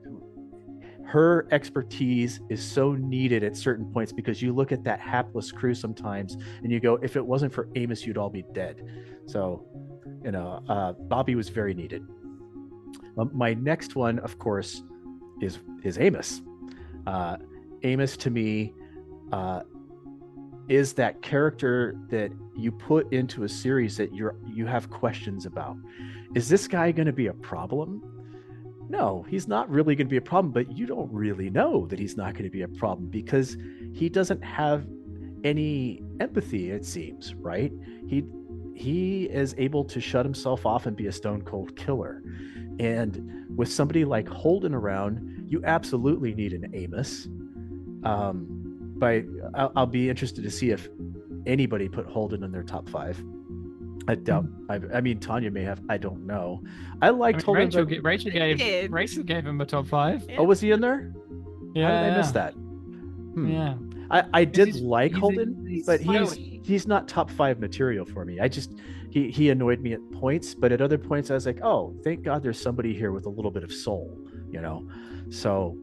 her expertise is so needed at certain points, because you look at that hapless crew sometimes and you go, if it wasn't for Amos, you'd all be dead. So, you know, Bobby was very needed. My next one, of course, is Amos. Amos, to me, is that character that you put into a series that you have questions about. Is this guy going to be a problem? No, he's not really going to be a problem, but you don't really know that he's not going to be a problem, because he doesn't have any empathy, it seems, right? He is able to shut himself off and be a stone cold killer. And with somebody like Holden around, you absolutely need an Amos. But I'll be interested to see if anybody put Holden in their top 5. I doubt. I mean, Tanya may have. I don't know. I liked Holden. Rachel gave him a top 5. Oh, was he in there? Yeah. How did I miss that? Yeah. I did like Holden, but he's not top 5 material for me. He annoyed me at points, but at other points I was like, oh, thank God there's somebody here with a little bit of soul, you know. So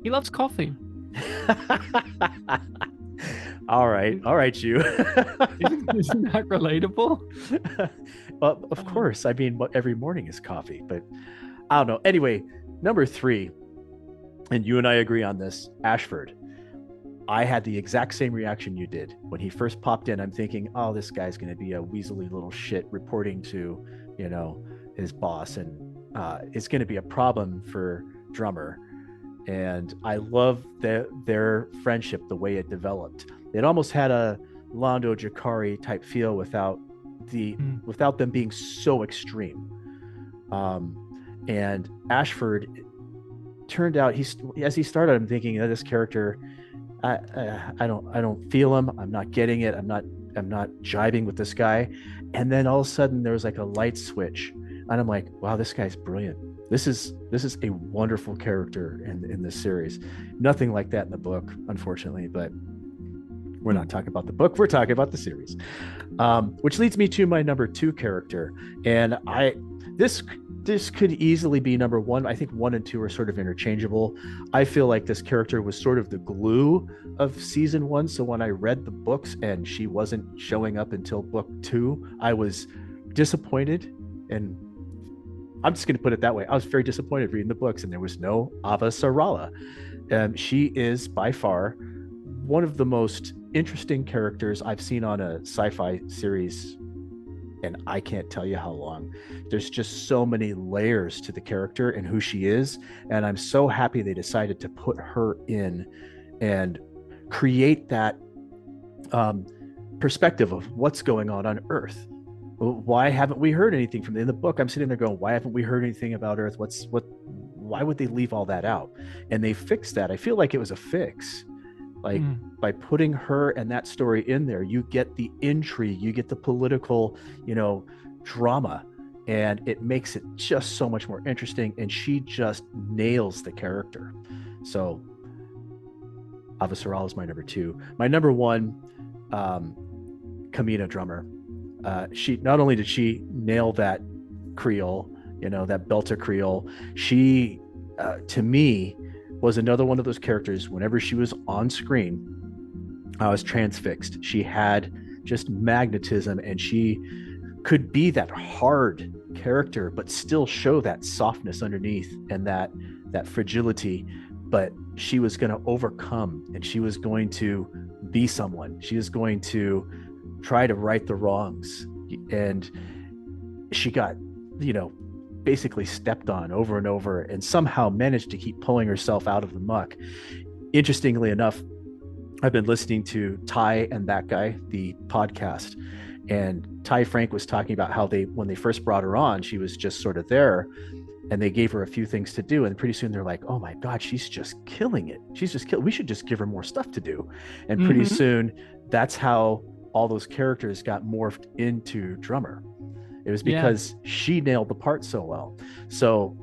he loves coffee. All right, you. Isn't that relatable? Well, of course. I mean, every morning is coffee, but I don't know. Anyway, number 3, and you and I agree on this, Ashford. I had the exact same reaction you did. When he first popped in, I'm thinking, oh, this guy's going to be a weaselly little shit reporting to, you know, his boss, and it's going to be a problem for Drummer. And I love their friendship, the way it developed. It almost had a Lando Jakari type feel without them being so extreme. And Ashford turned out, as he started, I'm thinking, this character, I don't feel him. I'm not getting it. I'm not jiving with this guy. And then all of a sudden there was like a light switch, and I'm like, wow, this guy's brilliant. This is a wonderful character in this series. Nothing like that in the book, unfortunately, but we're not talking about the book. We're talking about the series, which leads me to my number 2 character. And this could easily be number 1. I think 1 and 2 are sort of interchangeable. I feel like this character was sort of the glue of season 1. So when I read the books and she wasn't showing up until book 2, I was disappointed. And I'm just going to put it that way. I was very disappointed reading the books, and there was no Ava Sarala. She is by far one of the most interesting characters I've seen on a sci-fi series, and I can't tell you how long. There's just so many layers to the character and who she is, and I'm so happy they decided to put her in and create that perspective of what's going on Earth. Why haven't we heard anything from them? In the book, I'm sitting there going, why haven't we heard anything about Earth? Why would they leave all that out? And they fixed that. I feel like it was a fix. Like by putting her and that story in there, you get the intrigue, you get the political, you know, drama, and it makes it just so much more interesting. And she just nails the character. So Ava Sarala is my number 2. My number 1, Kamina Drummer. She not only did she nail that Creole, you know, that Belter Creole, she to me was another one of those characters. Whenever she was on screen, I was transfixed. She had just magnetism, and she could be that hard character, but still show that softness underneath and that fragility. But she was going to overcome, and she was going to be someone. She was going to try to right the wrongs. And she got, basically stepped on over and over, and somehow managed to keep pulling herself out of the muck. Interestingly enough, I've been listening to Ty and That Guy, the podcast, and Ty Frank was talking about how when they first brought her on, she was just sort of there, and they gave her a few things to do, and pretty soon they're like, oh my God, she's just killing it. We should just give her more stuff to do. And pretty soon, that's how all those characters got morphed into Drummer. It was because she nailed the part so well. So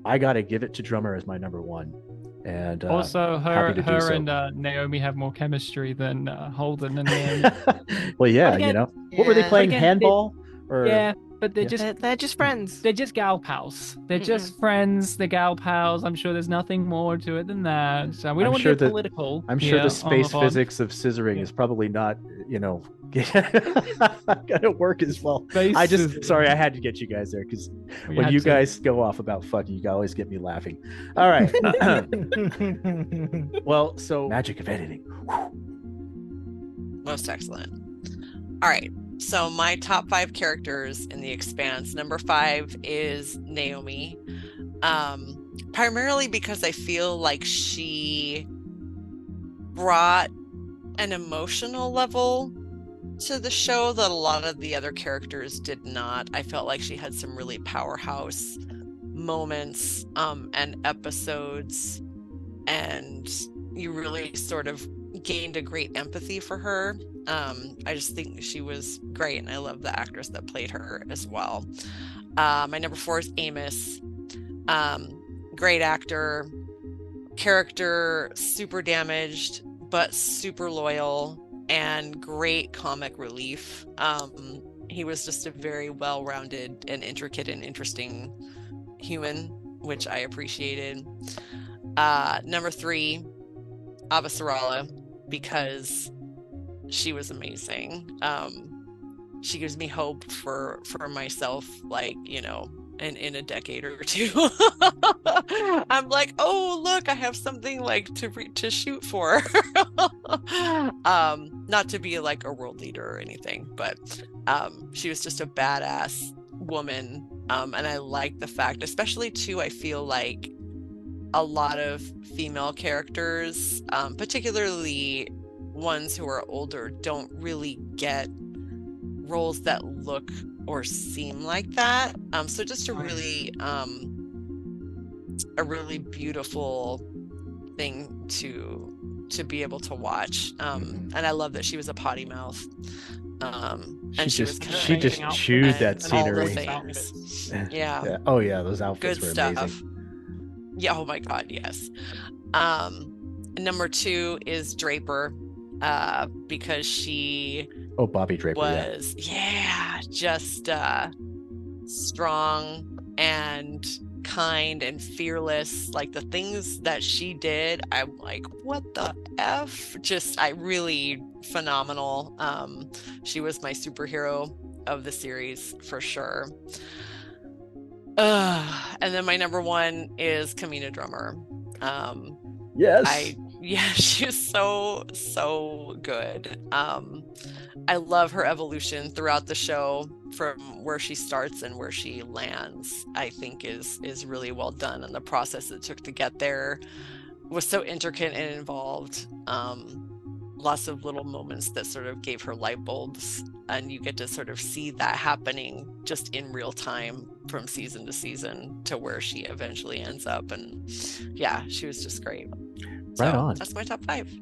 I got to give it to Drummer as my number one. And also, her so. and Naomi have more chemistry than Holden and Naomi. Well, yeah, again, what were they playing? again, Handball? But they're just friends. They're just gal pals. They're just friends. They're gal pals. I'm sure there's nothing more to it than that. So we don't want to get political. I'm sure the space physics of scissoring is probably not, gonna work as well. Sorry, I had to get you guys there, because when you guys go off about fucking, you always get me laughing. All right. Well, so magic of editing. Most excellent. All right. So my top 5 characters in The Expanse. Number 5 is Naomi. Primarily because I feel like she brought an emotional level to the show that a lot of the other characters did not. I felt like she had some really powerhouse moments and episodes, and you really sort of gained a great empathy for her. I just think she was great, and I love the actress that played her as well. My number 4 is Amos. Great actor, character super damaged but super loyal, and great comic relief. He was just a very well-rounded and intricate and interesting human, which I appreciated. Number 3, Avasarala, because she was amazing. She gives me hope for myself, in a decade or two. I'm like, oh look, I have something to shoot for. Not to be like a world leader or anything, but she was just a badass woman, and I like the fact, especially too, I feel like a lot of female characters, particularly ones who are older, don't really get roles that look or seem like that. So just a really beautiful thing to be able to watch. And I love that she was a potty mouth. And she just chewed that scenery. Yeah. Oh yeah, those outfits Good were stuff. amazing. Yeah, oh my God, yes. Number 2 is Draper, because she Bobby Draper was just strong and kind and fearless. Like the things that she did, I'm like, what the F? Really phenomenal. She was my superhero of the series for sure. And then my number 1 is Kamina Drummer. Yes. She was so good. I love her evolution throughout the show, from where she starts and where she lands. I think is really well done, and the process it took to get there was so intricate and involved. Lots of little moments that sort of gave her light bulbs, and you get to sort of see that happening just in real time from season to season to where she eventually ends up. And yeah, she was just great. Right on. That's my top 5.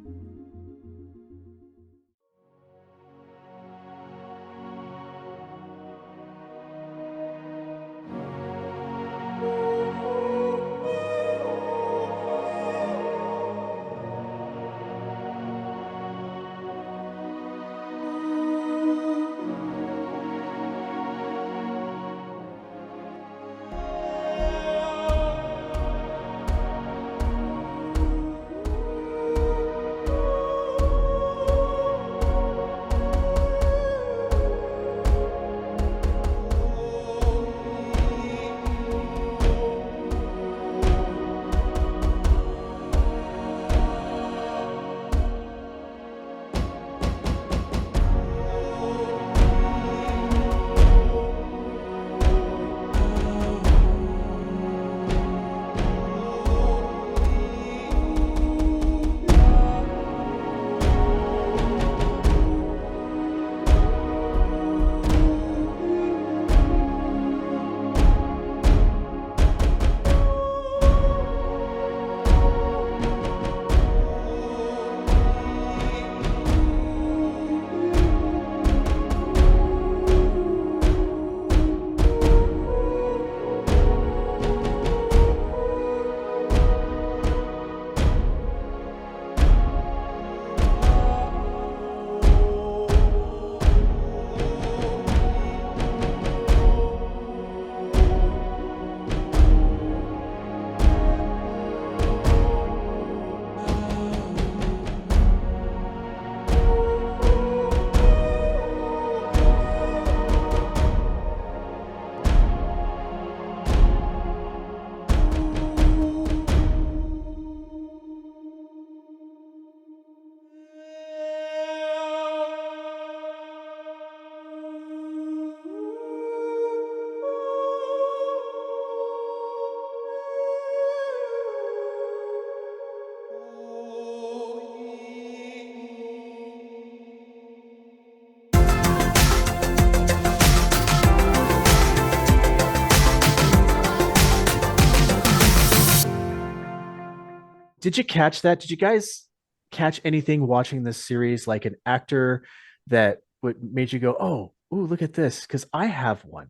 did you catch that? Did you guys catch anything watching this series, like an actor that would made you go, "Oh, ooh, look at this"? Because I have one.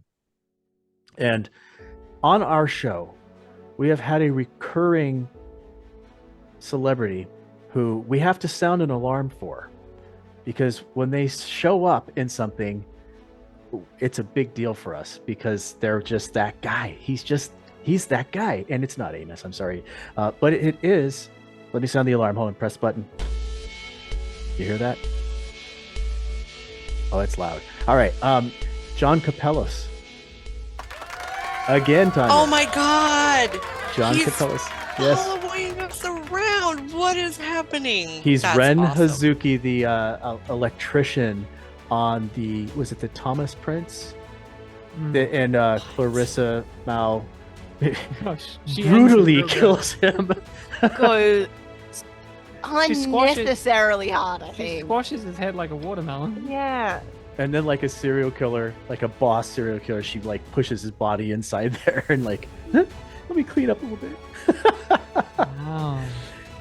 And on our show, we have had a recurring celebrity who we have to sound an alarm for, because when they show up in something, it's a big deal for us because they're just that guy. He's that guy, and it's not Amos. I'm sorry, but it is. Let me sound the alarm. Hold on, press button. You hear that? Oh, it's loud. All right, John Capellas. Again, Tanya. Oh my God! John He's Capellas. Yes. following us around. What is happening? He's That's Ren awesome. Hazuki, the electrician on was it the Thomas Prince? And Clarissa Mao Gosh, she brutally ends it real kills him. Go She squashes- unnecessarily hard, I good. She think. squashes his head like a watermelon. Yeah. And then, like a serial killer, like a boss serial killer, she like pushes his body inside there and like, let me clean up a little bit. Wow.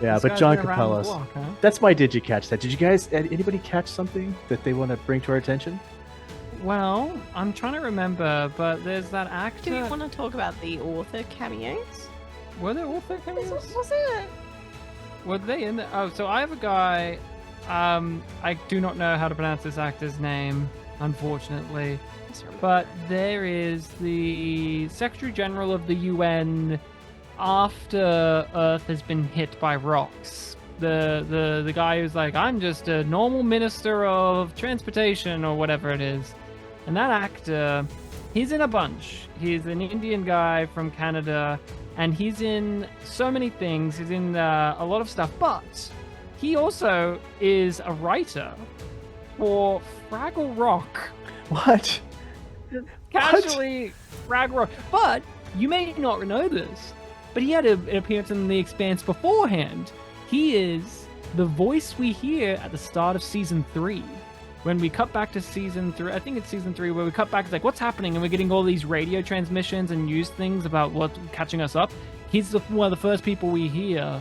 Yeah, This but guy's John been around the Capellas. block, huh? That's my Did You Catch That? Did you guys, anybody catch something that they want to bring to our attention? Well, I'm trying to remember, but there's that Do we actor. want to talk about the author cameos? Were there author cameos? Was it? Were they in there? Oh, so I have a guy. I do not know how to pronounce this actor's name, unfortunately. But there is the Secretary General of the UN after Earth has been hit by rocks. The guy who's like, I'm just a normal minister of transportation or whatever it is. And that actor, he's in a bunch. He's an Indian guy from Canada, and he's in so many things. He's in a lot of stuff, but he also is a writer for Fraggle Rock. What? Casually, Fraggle Rock. But you may not know this, but he had an appearance in The Expanse beforehand. He is the voice we hear at the start of season 3. When we cut back to season 3, I think it's season 3, where we cut back, it's like, what's happening? And we're getting all these radio transmissions and news things about what's catching us up. He's one of the first people we hear.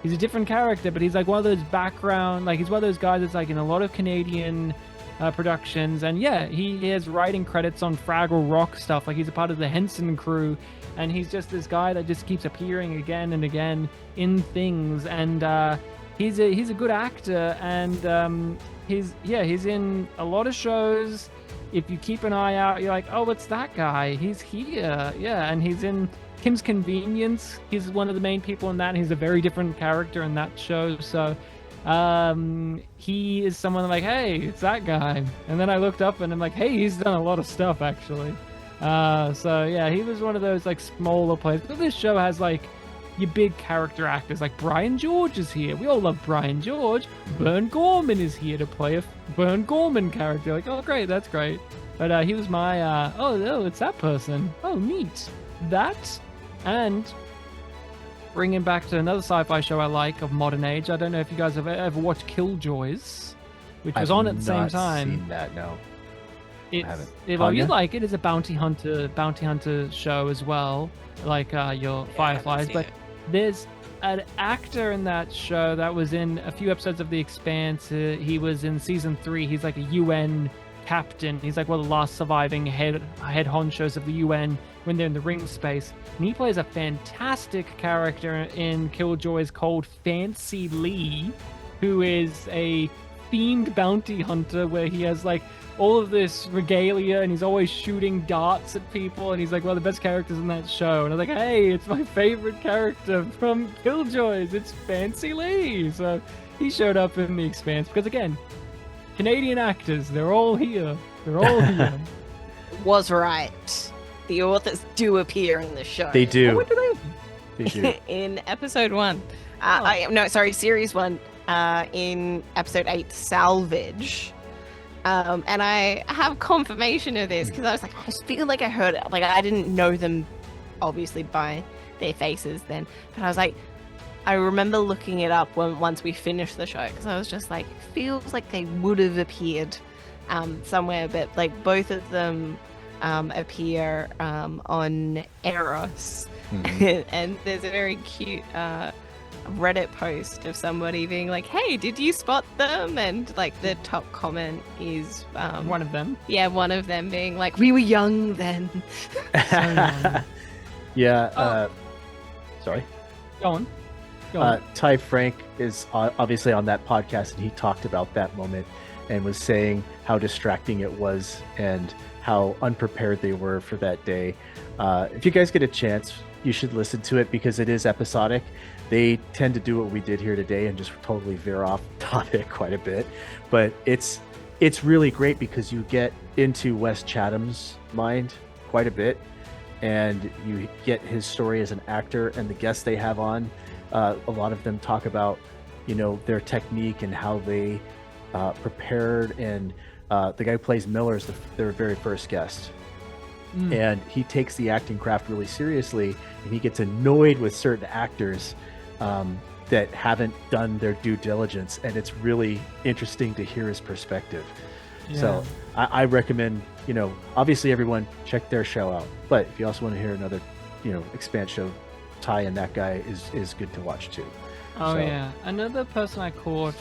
He's a different character, but he's like one of those background, like he's one of those guys that's like in a lot of Canadian productions. And yeah, he has writing credits on Fraggle Rock stuff. Like he's a part of the Henson crew. And he's just this guy that just keeps appearing again and again in things. And he's a good actor, and he's in a lot of shows. If you keep an eye out, you're like, oh, it's that guy. He's here. Yeah, and he's in Kim's Convenience. He's one of the main people in that. And he's a very different character in that show. So he is someone I'm like, hey, it's that guy. And then I looked up and I'm like, hey, he's done a lot of stuff actually. So yeah, he was one of those like smaller players. But this show has like your big character actors, like Brian George is here. We all love Brian George. Vern Gorman is here to play a Vern Gorman character. Like, oh great, that's great. But he was my oh, it's that person. Oh, neat. That, and bringing back to another sci-fi show I like of modern age. I don't know if you guys have ever watched Killjoys, which was on at the same time. I've not seen that, no. haven't. Well, you Tanya? like it. It's a bounty hunter show as well, like your Fireflies. seen But it. there's an actor in that show that was in a few episodes of The Expanse. He was in season 3. He's like a UN captain. He's like one of the last surviving head honchos of the UN when they're in the ring space. And he plays a fantastic character in Killjoys called Fancy Lee, who is a themed bounty hunter where he has like all of this regalia and he's always shooting darts at people, and he's like one of the best characters in that show. And I was like, hey, it's my favorite character from Killjoys. It's Fancy Lee. So he showed up in The Expanse because, again, Canadian actors, they're all here. They're all here. Was right. The authors do appear in the show. They do. What do they? They do. In episode 1. Oh. Series 1. In episode 8, Salvage. And I have confirmation of this because I was like, I just feel like I heard it. Like, I didn't know them, obviously, by their faces then. But I was like, I remember looking it up once we finished the show because I was just like, it feels like they would have appeared somewhere. But, like, both of them appear on Eros. Mhm. And there's a very cute Reddit post of somebody being like, "Hey, did you spot them?" And like the top comment is One of them. yeah, one of them being like, "We were young then." young. Yeah. Sorry. Go on. Go on. Ty Frank is obviously on that podcast, and he talked about that moment and was saying how distracting it was and how unprepared they were for that day. If you guys get a chance, you should listen to it because it is episodic. They tend to do what we did here today and just totally veer off topic quite a bit, but it's really great because you get into Wes Chatham's mind quite a bit, and you get his story as an actor and the guests they have on. A lot of them talk about, their technique and how they prepared, and the guy who plays Miller is their very first guest. And he takes the acting craft really seriously, and he gets annoyed with certain actors that haven't done their due diligence, and it's really interesting to hear his perspective. So I recommend, obviously everyone check their show out, but if you also want to hear another, Expanse show, Ty and that guy is good to watch too. Oh yeah, another person I caught.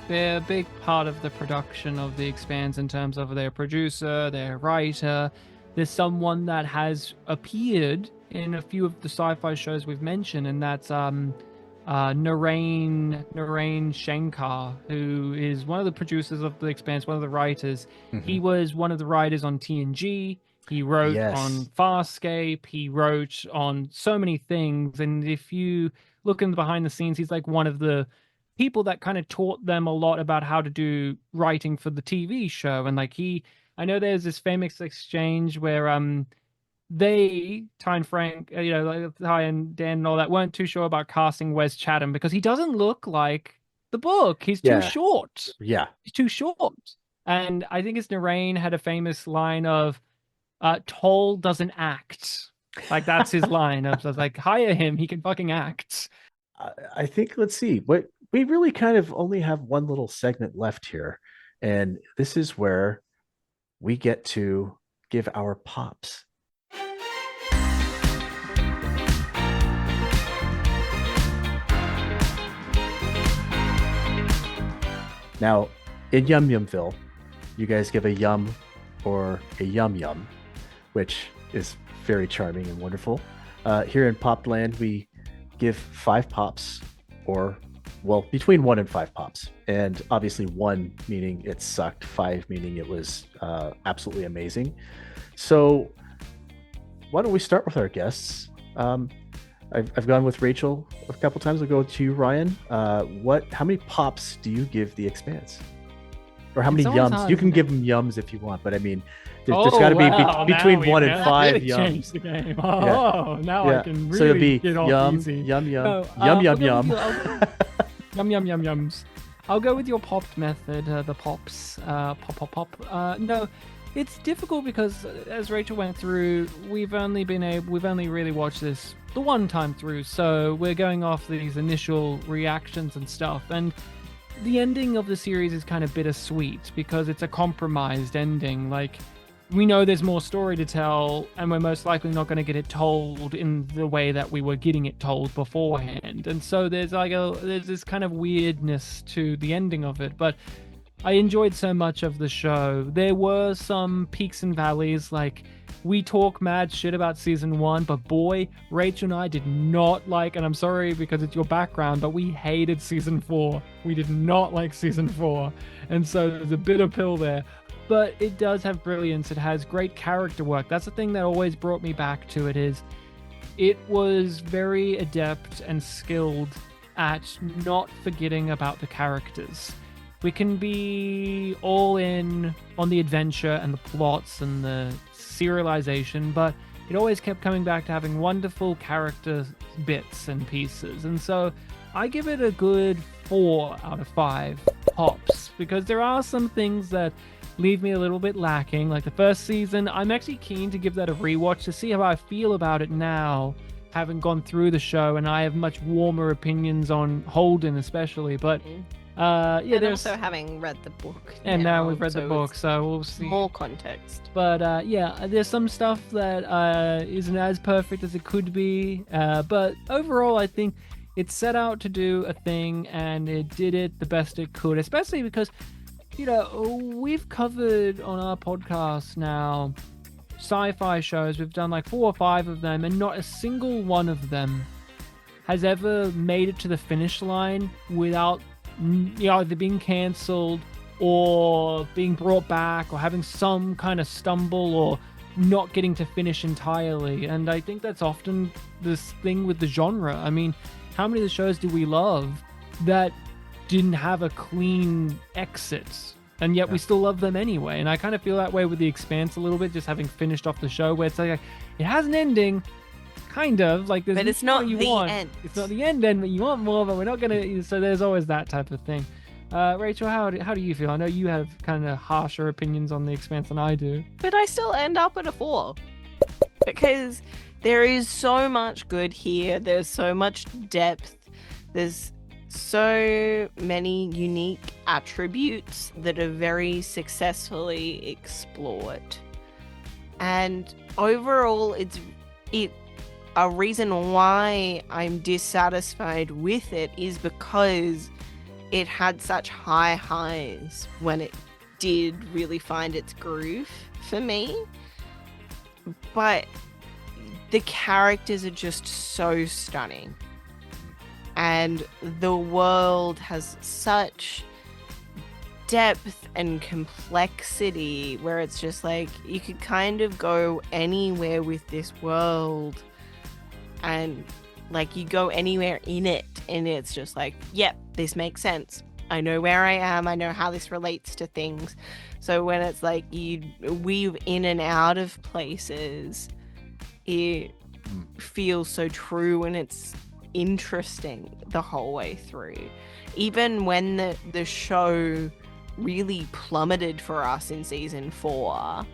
They're a big part of the production of The Expanse in terms of their producer, their writer. There's someone that has appeared in a few of the sci-fi shows we've mentioned, and that's Narain Shankar, who is one of the producers of The Expanse, one of the writers. He was one of the writers on TNG. He wrote on Farscape. He wrote on so many things. And if you look in the behind the scenes, he's like one of the people that kind of taught them a lot about how to do writing for the TV show. And like I know there's this famous exchange where Ty and Frank, like Ty and Dan and all that, weren't too sure about casting Wes Chatham because he doesn't look like the book. He's too short. Yeah. He's too short. And I think it's Narain had a famous line of, tall doesn't act. Like that's his line. I was like, hire him. He can fucking act. I think, let's see, what we really kind of only have one little segment left here. And this is where we get to give our pops. Now, in Yum Yumville, you guys give a yum or a yum yum, which is very charming and wonderful. Here in Popland, we give 5 pops, or, well, between 1 and 5 pops. And obviously 1 meaning it sucked, 5 meaning it was absolutely amazing. So why don't we start with our guests? I've gone with Rachel a couple times. I'll go to you, Ryan. How many pops do you give The Expanse? Or how many yums? You can give them yums if you want, but I mean, there's got to be between 1 and 5 really yums. Changed the game. Now I can really so it'd be get off yum, easy. yum, yum, No, yum, yum, yum. Yum, yum, yum, yums. I'll go with your popped method, the pops, pop. No, it's difficult because as Rachel went through, we've only really watched this the one time through, so we're going off these initial reactions and stuff, and the ending of the series is kind of bittersweet because it's a compromised ending. Like, we know there's more story to tell, and we're most likely not going to get it told in the way that we were getting it told beforehand. And so there's this kind of weirdness to the ending of it. But I enjoyed so much of the show. There were some peaks and valleys. Like, we talk mad shit about season 1, but boy, Rachel and I did not like, and I'm sorry because it's your background, but we hated season 4. We did not like season 4. And so there's a bitter pill there. But it does have brilliance. It has great character work. That's the thing that always brought me back to it, is it was very adept and skilled at not forgetting about the characters. We can be all in on the adventure and the plots and the serialization, but it always kept coming back to having wonderful character bits and pieces. And so I give it a good 4 out of 5 pops, because there are some things that leave me a little bit lacking. Like the first season, I'm actually keen to give that a rewatch to see how I feel about it now, having gone through the show, and I have much warmer opinions on Holden especially. But and there's also having read the book, and now we've read the book, so we'll see more context. But there's some stuff that isn't as perfect as it could be, but overall I think it set out to do a thing and it did it the best it could, especially because, we've covered on our podcast now sci-fi shows. We've done like 4 or 5 of them, and not a single one of them has ever made it to the finish line without either being cancelled or being brought back or having some kind of stumble or not getting to finish entirely. And I think that's often this thing with the genre. I mean, how many of the shows do we love that didn't have a clean exit, and yet we still love them anyway? And I kind of feel that way with The Expanse a little bit, just having finished off the show, where it's like it has an ending, kind of like there's, but it's not the end. It's not the end, but you want more, but we're not gonna. So there's always that type of thing. Rachel, how do you feel? I know you have kind of harsher opinions on The Expanse than I do, but I still end up at a 4 because there is so much good here. There's so much depth. There's so many unique attributes that are very successfully explored, and overall, it's a reason why I'm dissatisfied with it is because it had such high highs when it did really find its groove for me. But the characters are just so stunning. And the world has such depth and complexity where it's just like you could kind of go anywhere with this world, and like you go anywhere in it and it's just like, yep, this makes sense. I know where I am. I know how this relates to things. So when it's like you weave in and out of places, it feels so true and it's interesting the whole way through. Even when the show really plummeted for us in season 4,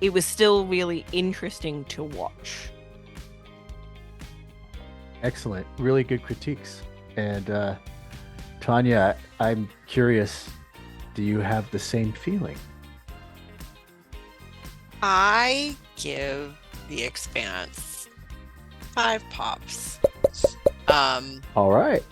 it was still really interesting to watch. Excellent. Really good critiques. And Tanya, I'm curious, do you have the same feeling? I give The Expanse 5 pops. All right.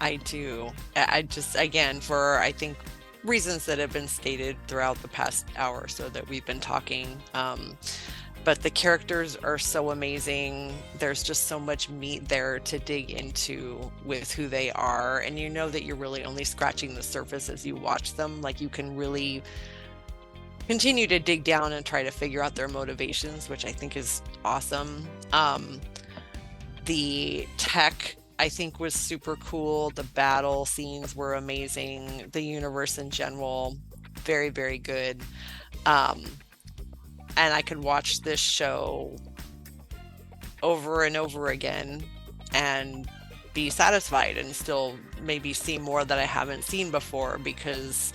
I do. I just, again, for I think reasons that have been stated throughout the past hour or so that we've been talking. But the characters are so amazing. There's just so much meat there to dig into with who they are. And you know that you're really only scratching the surface as you watch them. Like you can really continue to dig down and try to figure out their motivations, which I think is awesome. The tech, I think, was super cool. The battle scenes were amazing. The universe in general, very, very good. And I could watch this show over and over again and be satisfied and still maybe see more that I haven't seen before, because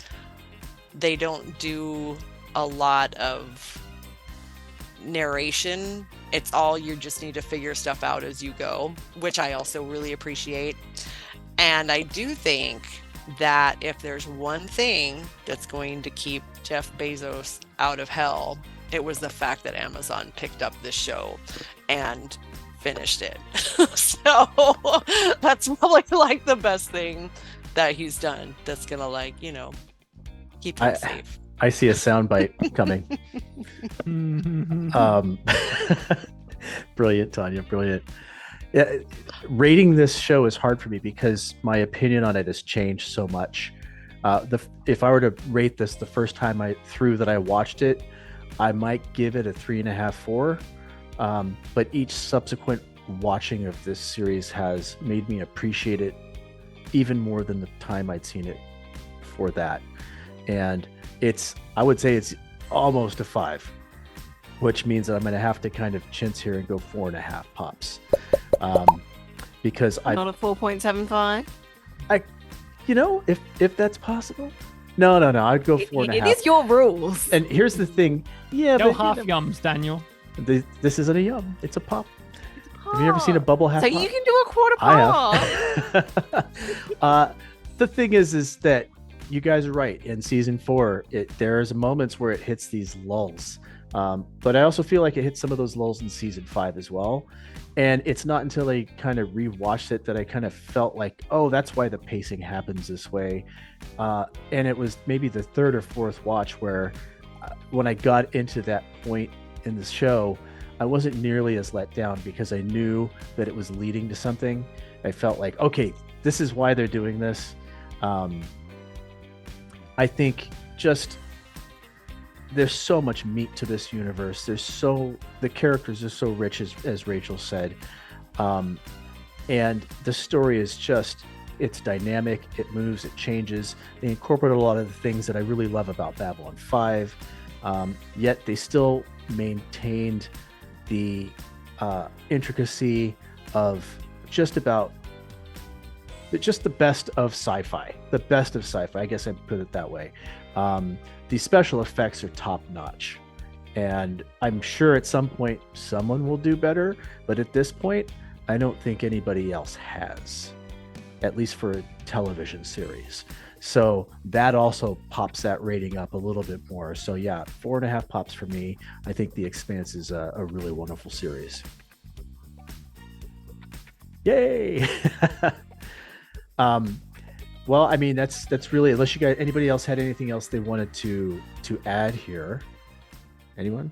they don't do a lot of narration. It's all you just need to figure stuff out as you go, which I also really appreciate. And I do think that if there's one thing that's going to keep Jeff Bezos out of hell, it was the fact that Amazon picked up this show and finished it. So that's probably like the best thing that he's done that's gonna, like, you know, keep him safe. I see a soundbite coming. Brilliant, Tanya, brilliant. Yeah, rating this show is hard for me because my opinion on it has changed so much. If I were to rate this the first time I watched it, I might give it a 3.5, 4. But each subsequent watching of this series has made me appreciate it even more than the time I'd seen it before that. And I would say it's almost a 5, which means that I'm going to have to kind of chintz here and go 4.5 pops. Because not a 4.75. If that's possible. No, I'd go 4.5. It is your rules. And here's the thing. Yeah, no half yums, Daniel. This isn't a yum. It's a pop. Have you ever seen a bubble half so pop? You can do a quarter pop. I have. The thing is that you guys are right. In season 4, there's moments where it hits these lulls But I also feel like it hit some of those lulls in season 5 as well. And it's not until I kind of rewatched it that I kind of felt like, oh, that's why the pacing happens this way. And it was maybe the third or fourth watch where when I got into that point in the show, I wasn't nearly as let down because I knew that it was leading to something. I felt like, okay, this is why they're doing this. I think just there's so much meat to this universe. The characters are so rich, as Rachel said, and the story is just, it's dynamic. It moves, it changes. They incorporate a lot of the things that I really love about Babylon 5, yet they still maintained the intricacy of just the best of sci-fi. The best of sci-fi, I guess I'd put it that way. The special effects are top notch, and I'm sure at some point someone will do better, but at this point I don't think anybody else has, at least for a television series. So that also pops that rating up a little bit more. So yeah, 4.5 pops for me. I think The Expanse is a really wonderful series. Yay. Well, I mean, that's really, unless you guys, anybody else had anything else they wanted to add here. Anyone?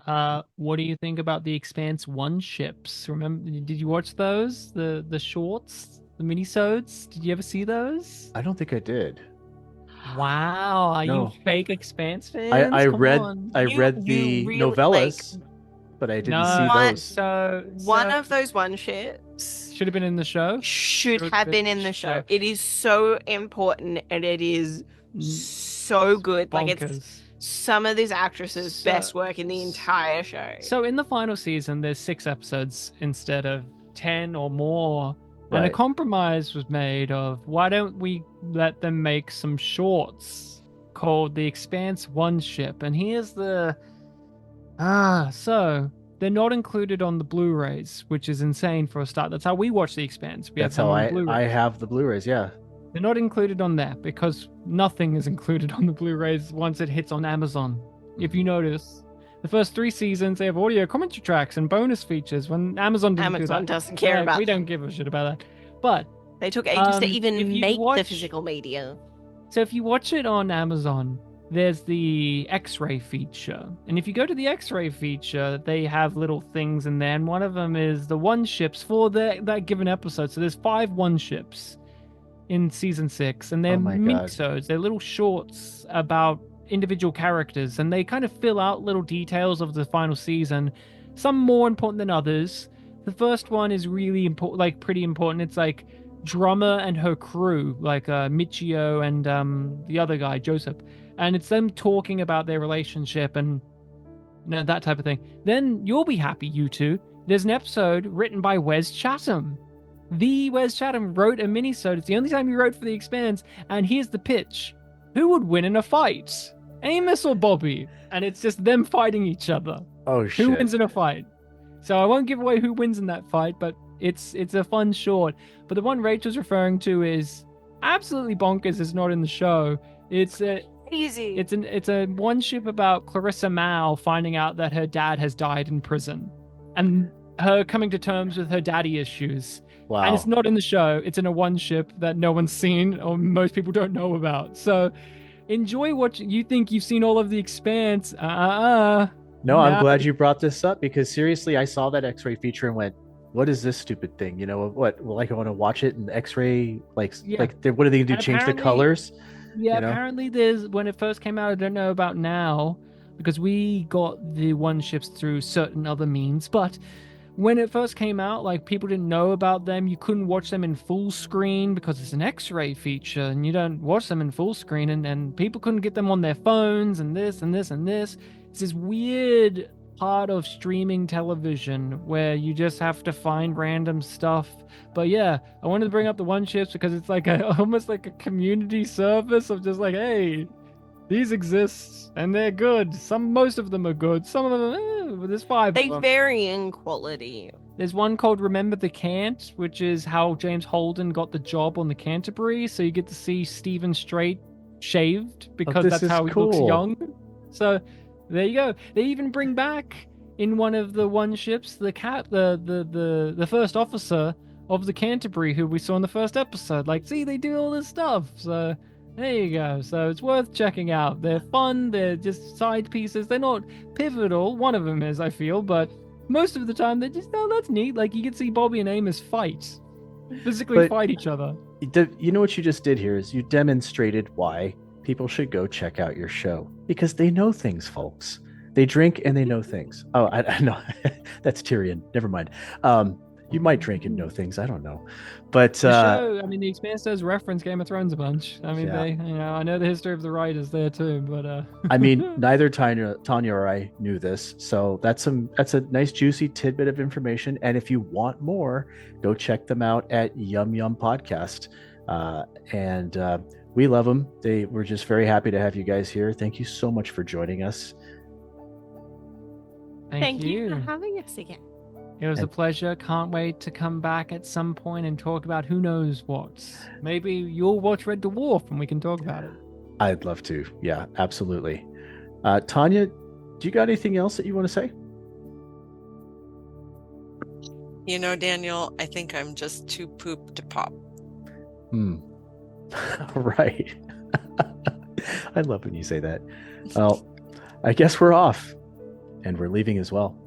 What do you think about the Expanse one ships? Remember, did you watch those? The shorts, the minisodes? Did you ever see those? I don't think I did. Wow, are No. you fake Expanse fans? I Come read on. the really, novellas, but I didn't see No, those. so One of those one ships should have been in the show. should Should have be- been in the show. yeah. It is so important and it is so good. Like, it's Bonkers. some of these actresses' So- best work in the entire show. So in the final season, there's 6 episodes instead of 10 or more. And a Right. compromise was made of, why don't we let them make some shorts called The Expanse One Ship? And here's the... so they're not included on the Blu-rays, which is insane for a start. That's how we watch The Expanse. We That's have them how on Blu-rays. I have the Blu-rays. Yeah. They're not included on there because nothing is included on the Blu-rays once it hits on Amazon. If you notice, the first 3 seasons they have audio commentary tracks and bonus features. When Amazon doesn't do Amazon that, doesn't care yeah, about we that. don't give a shit about that. But They took ages to if even you make the watch- physical media. so if you watch it on Amazon, there's the X-ray feature, and if you go to the X-ray feature, they have little things in there, and one of them is the one ships for that given episode. So there's 5 one ships in season 6, and they're Oh my God. minisodes. They're little shorts about individual characters, and they kind of fill out little details of the final season, some more important than others. The first one is really important, like pretty important. It's like Drummer and her crew, like Michio and the other guy, Joseph, and it's them talking about their relationship and that type of thing. Then you'll be happy, you two. There's an episode written by Wes Chatham. The Wes Chatham wrote a minisode. It's the only time he wrote for The Expanse, and here's the pitch: who would win in a fight, Amos or Bobby? And it's just them fighting each other. Oh shit. Who wins in a fight? So I won't give away who wins in that fight, but it's a fun short. But the one Rachel's referring to is absolutely bonkers. It's not in the show. It's Easy. it's a one ship about Clarissa Mao finding out that her dad has died in prison, and her coming to terms with her daddy issues. Wow. And it's not in the show. It's in a one ship that no one's seen or most people don't know about. So enjoy what you think you've seen all of The Expanse. No, I'm Yeah. glad you brought this up because seriously, I saw that X-ray feature and went, "What is this stupid thing?" You know what? Like I want to watch it in X-ray. What are they gonna do? And Change the apparently- colors? Yeah, You know? apparently there's, when it first came out, I don't know about now, because we got the one ships through certain other means, but when it first came out, like, people didn't know about them. You couldn't watch them in full screen because it's an X-ray feature, and you don't watch them in full screen, and people couldn't get them on their phones, and this, and this, and this. It's this weird part of streaming television where you just have to find random stuff. But yeah, I wanted to bring up the one ships because it's like almost like a community service of just like, hey, these exist and they're good. Most of them are good. Some of them, but there's 5 They of them. vary in quality. There's one called Remember the Cant, which is how James Holden got the job on the Canterbury. So you get to see Stephen Strait shaved because this that's is how he looks cool. young. So There you go. They even bring back in one of the one ships the first officer of the Canterbury who we saw in the first episode. Like, see, they do all this stuff. So there you go. So it's worth checking out. They're fun. They're just side pieces. They're not pivotal. One of them is, I feel, but most of the time they're just, oh, that's neat. Like, you can see Bobby and Amos physically fight each other. You know what you just did here is you demonstrated why people should go check out your show, because they know things, folks. They drink and they know things. Oh, I know. That's Tyrion. Never mind. You might drink and know things. I don't know. But The show, I mean, the Expanse does reference Game of Thrones a bunch. I mean, Yeah. I know the history of the writers there too, but I mean, neither Tanya or I knew this, so that's a nice juicy tidbit of information. And if you want more, go check them out at Yum Yum Podcast, and we love them. We're just very happy to have you guys here. Thank you so much for joining us. Thank you. for having us again. It was a pleasure. Can't wait to come back at some point and talk about who knows what. Maybe you'll watch Red Dwarf and we can talk about it. I'd love to. Yeah, absolutely. Tanya, do you got anything else that you want to say? You know, Daniel, I think I'm just too poop to pop. Right. I love when you say that. Well, I guess we're off, and we're leaving as well.